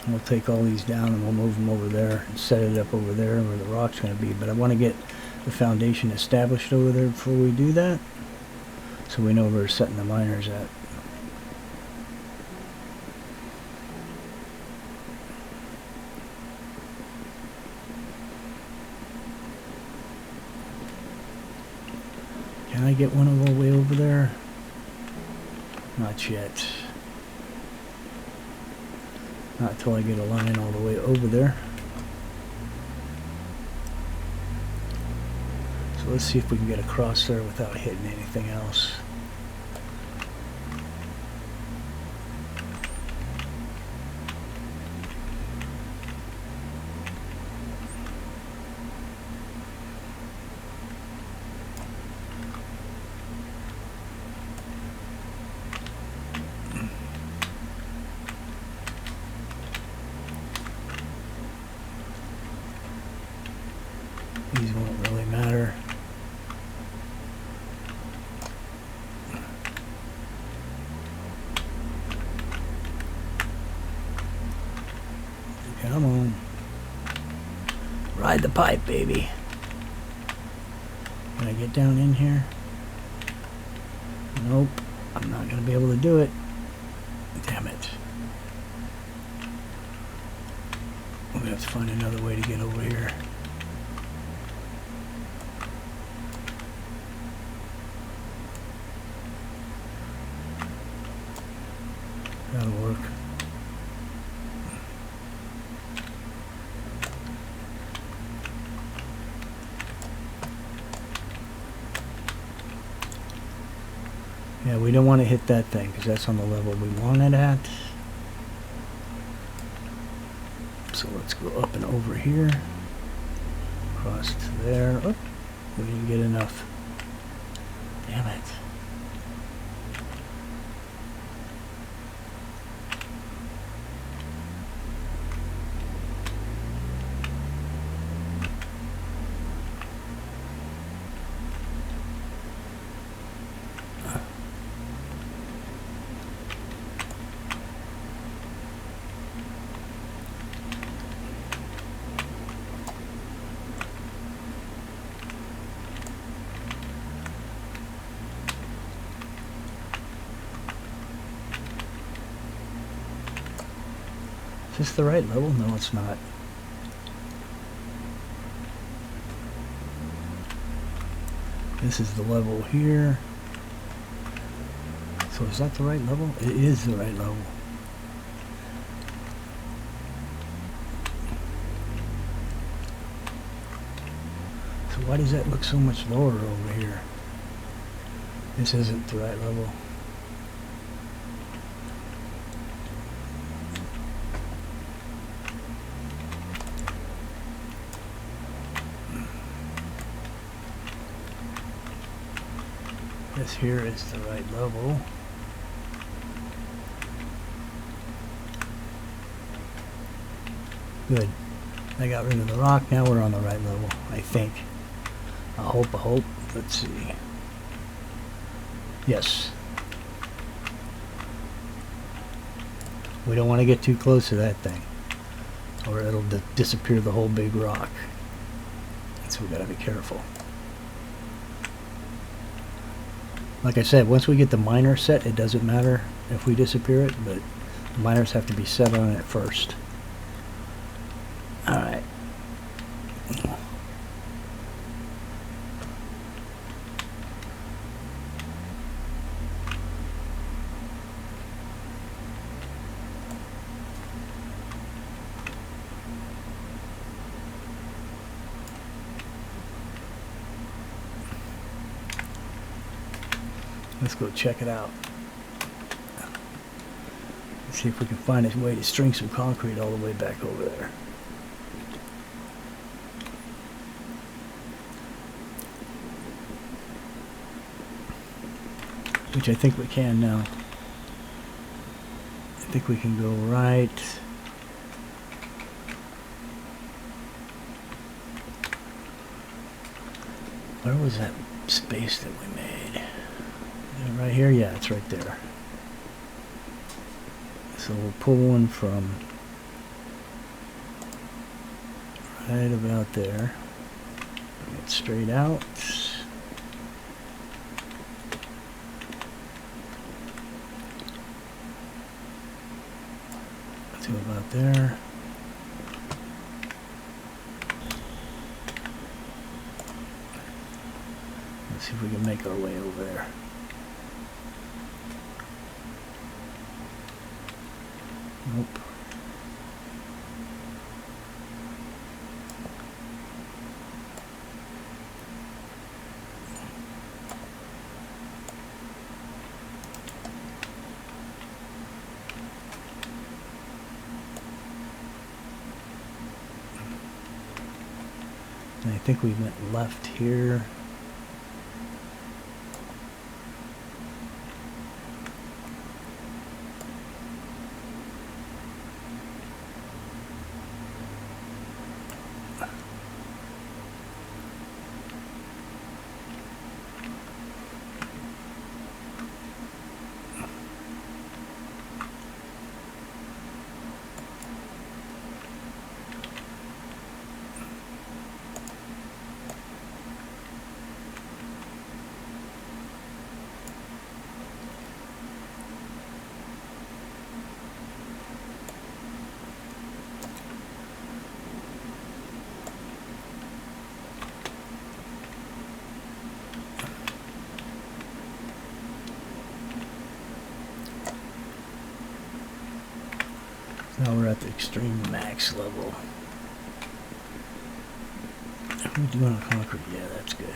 We'll take all these down and we'll move them over there and set it up over there where the rock's going to be. But I want to get the foundation established over there before we do that, so we know where we're setting the miners at. Can I get one all the way over there? Not yet. Not until I get a line all the way over there. So let's see if we can get across there without hitting anything else. These won't really matter. Come on. Ride the pipe, baby. Can I get down in here? Nope. I'm not going to be able to do it. Damn it. We're going to have to find another way to get over here. That'll work. Yeah, we don't want to hit that thing because that's on the level we want it at. So let's go up and over here. Across to there. Oh, we didn't get enough. Damn it. Is this the right level? No, it's not. This is the level here. So is that the right level? It is the right level. So why does that look so much lower over here? This isn't the right level. This here is the right level. Good. I got rid of the rock. Now we're on the right level, I think. I hope. Let's see. Yes. We don't want to get too close to that thing, or it'll disappear the whole big rock. So we gotta be careful. Like I said, once we get the miner set, it doesn't matter if we disappear it, but the miners have to be set on it first. Alright. Let's go check it out. Let's see if we can find a way to string some concrete all the way back over there. Which I think we can now. I think we can go right. Where was that space that we made? Right here? Yeah, it's right there. So we'll pull one from right about there. Bring it straight out. To about there. Let's see if we can make our way over there. Nope. And I think we went left here. Now we're at the extreme max level. How are we doing on concrete? Yeah, that's good.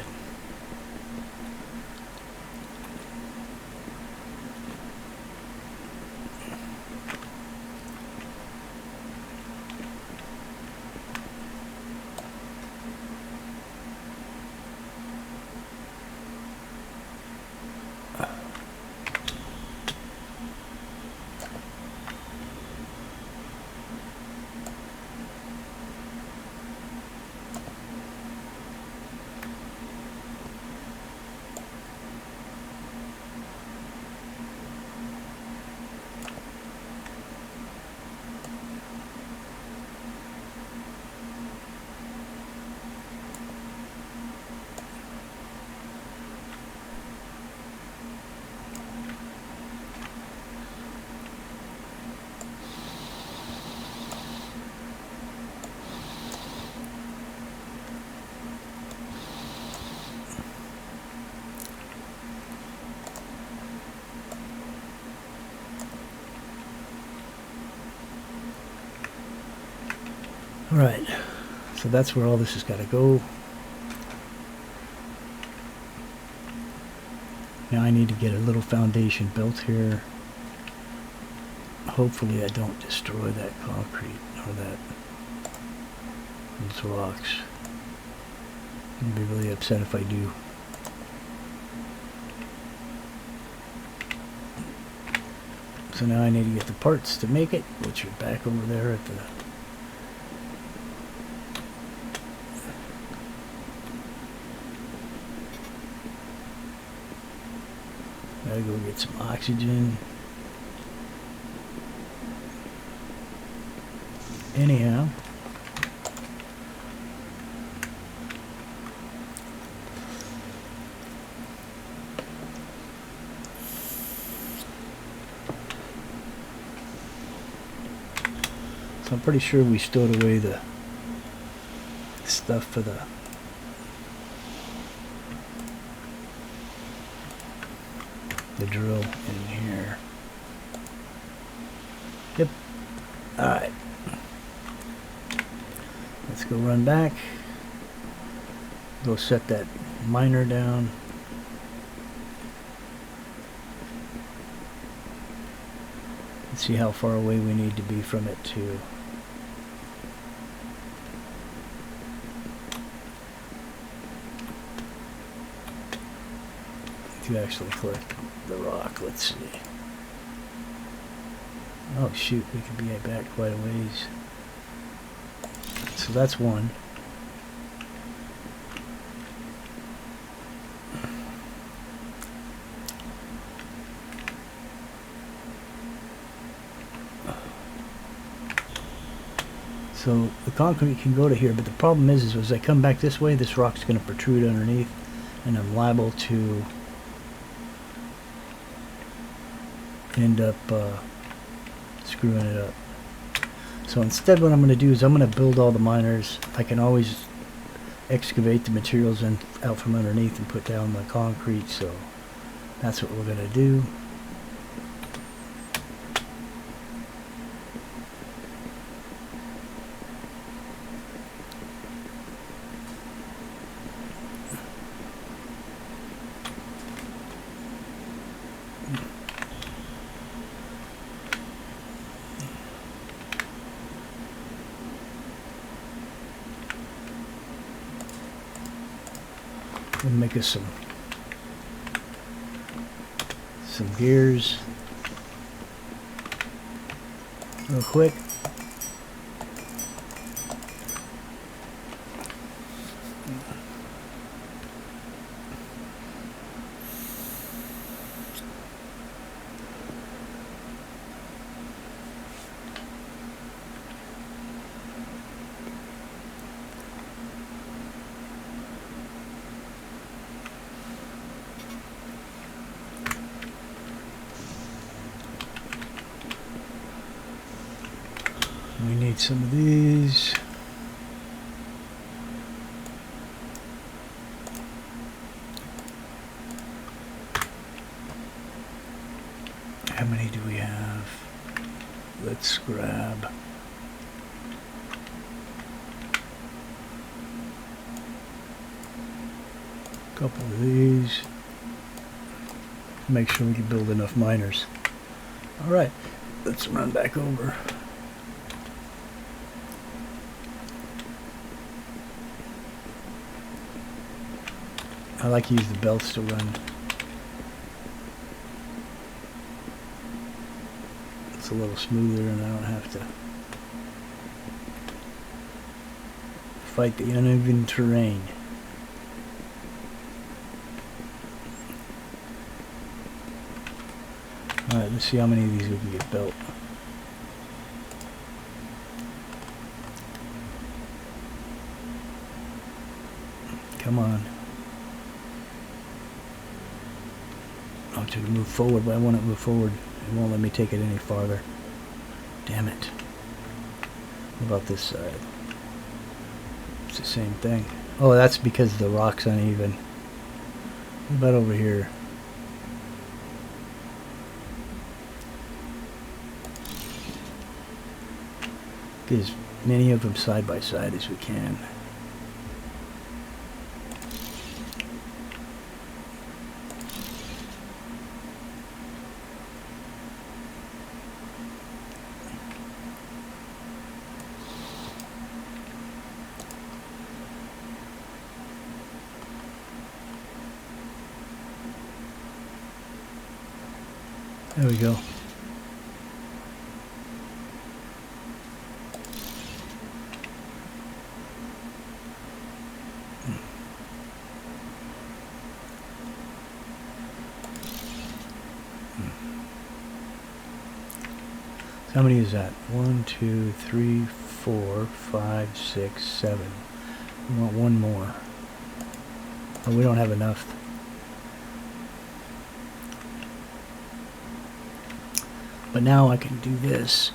Alright, so that's where all this has got to go. Now I need to get a little foundation built here. Hopefully I don't destroy that concrete or those rocks. I'd be really upset if I do. So now I need to get the parts to make it, which are back over there at the... Gotta go get some oxygen. Anyhow. So I'm pretty sure we stowed away the stuff for the drill in here. Yep. Alright. Let's go run back. Go set that miner down. Let's see how far away we need to be from it to actually collect the rock. Let's see. Oh shoot, we could be back quite a ways. So that's one. So the concrete can go to here, but the problem is as I come back this way, this rock's going to protrude underneath, and I'm liable to end up screwing it up. So instead what I'm going to do is I'm going to build all the miners. I can always excavate the materials out from underneath and put down my concrete, so that's what we're going to do. We'll make us some gears real quick. We need some of these. How many do we have? Let's grab a couple of these. Make sure we can build enough miners. Alright, let's run back over. I like to use the belts to run. It's a little smoother and I don't have to fight the uneven terrain. Alright, let's see how many of these we can get built. Come on. I want to move forward, but I want to move forward. It won't let me take it any farther. Damn it. What about this side? It's the same thing. Oh, that's because the rock's uneven. What about over here? Get as many of them side by side as we can. There we go. How many is that? 1, 2, 3, 4, 5, 6, 7. We want one more. Oh, we don't have enough. But now I can do this.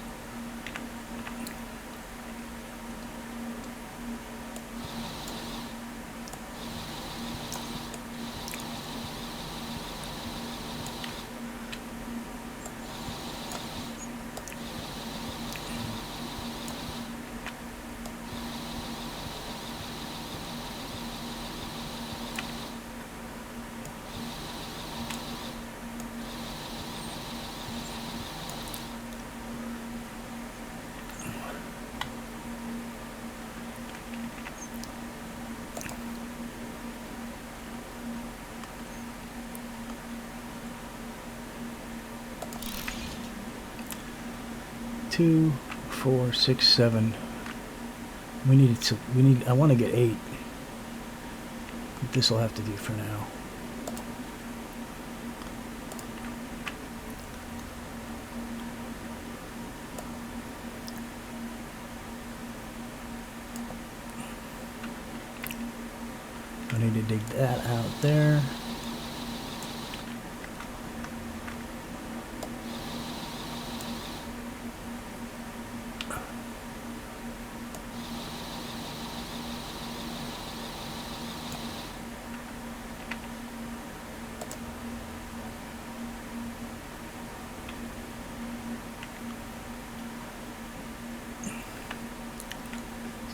2, 4, 6, 7. I want to get 8. This will have to do for now. I need to dig that out there.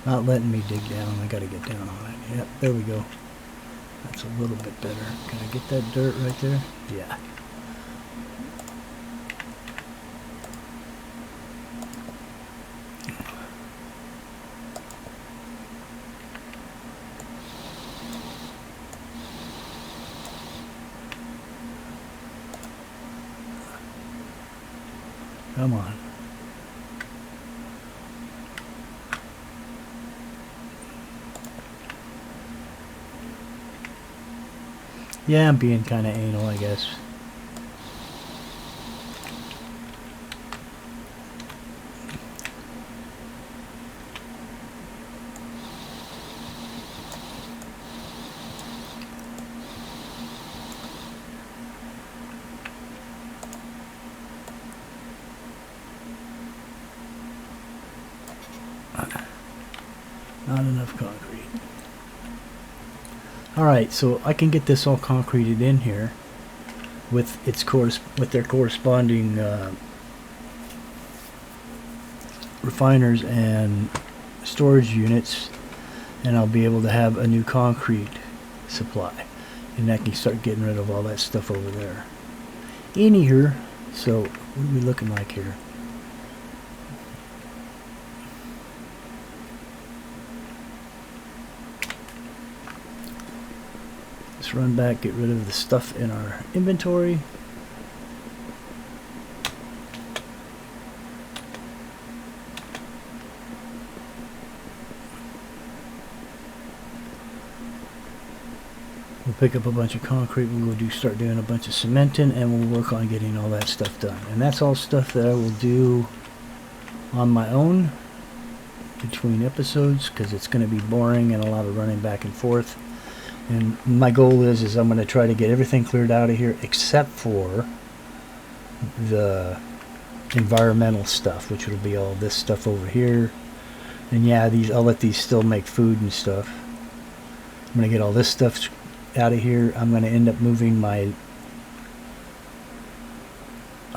Not letting me dig down. I gotta get down on it. Yep, there we go. That's a little bit better. Can I get that dirt right there? Yeah. Come on. Yeah, I'm being kind of anal, I guess. Not enough concrete. Alright, so I can get this all concreted in here with their corresponding refiners and storage units, and I'll be able to have a new concrete supply, and I can start getting rid of all that stuff over there. In here, so what are we looking like here? Let's run back, get rid of the stuff in our inventory. We'll pick up a bunch of concrete, we'll start doing a bunch of cementing, and we'll work on getting all that stuff done. And that's all stuff that I will do on my own between episodes, because it's going to be boring and a lot of running back and forth. And my goal is I'm going to try to get everything cleared out of here except for the environmental stuff, which will be all this stuff over here. And yeah, I'll let these still make food and stuff. I'm going to get all this stuff out of here. I'm going to end up moving I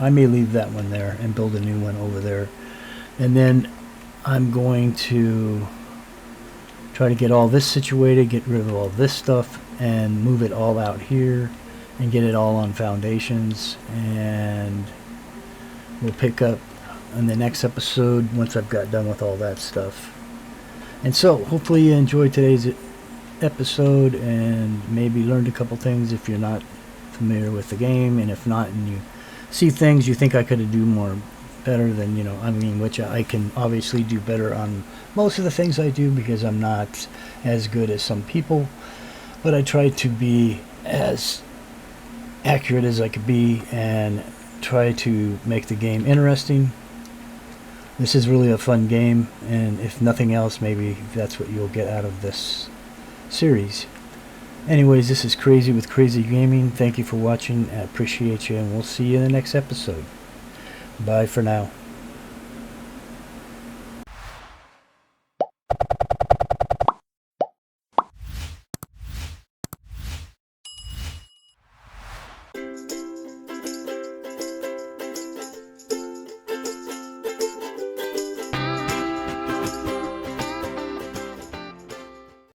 may leave that one there and build a new one over there. And then I'm going to try to get all this situated, get rid of all this stuff, and move it all out here and get it all on foundations. And we'll pick up in the next episode once I've got done with all that stuff. And so hopefully you enjoyed today's episode and maybe learned a couple things if you're not familiar with the game, and if not, and you see things you think I could do more better than, which I can obviously do better on most of the things I do because I'm not as good as some people, but I try to be as accurate as I could be and try to make the game interesting. This is really a fun game, and if nothing else, maybe that's what you'll get out of this series. Anyways, this is Crazy with Crazy Gaming. Thank you for watching. I appreciate you, and we'll see you in the next episode. Bye for now.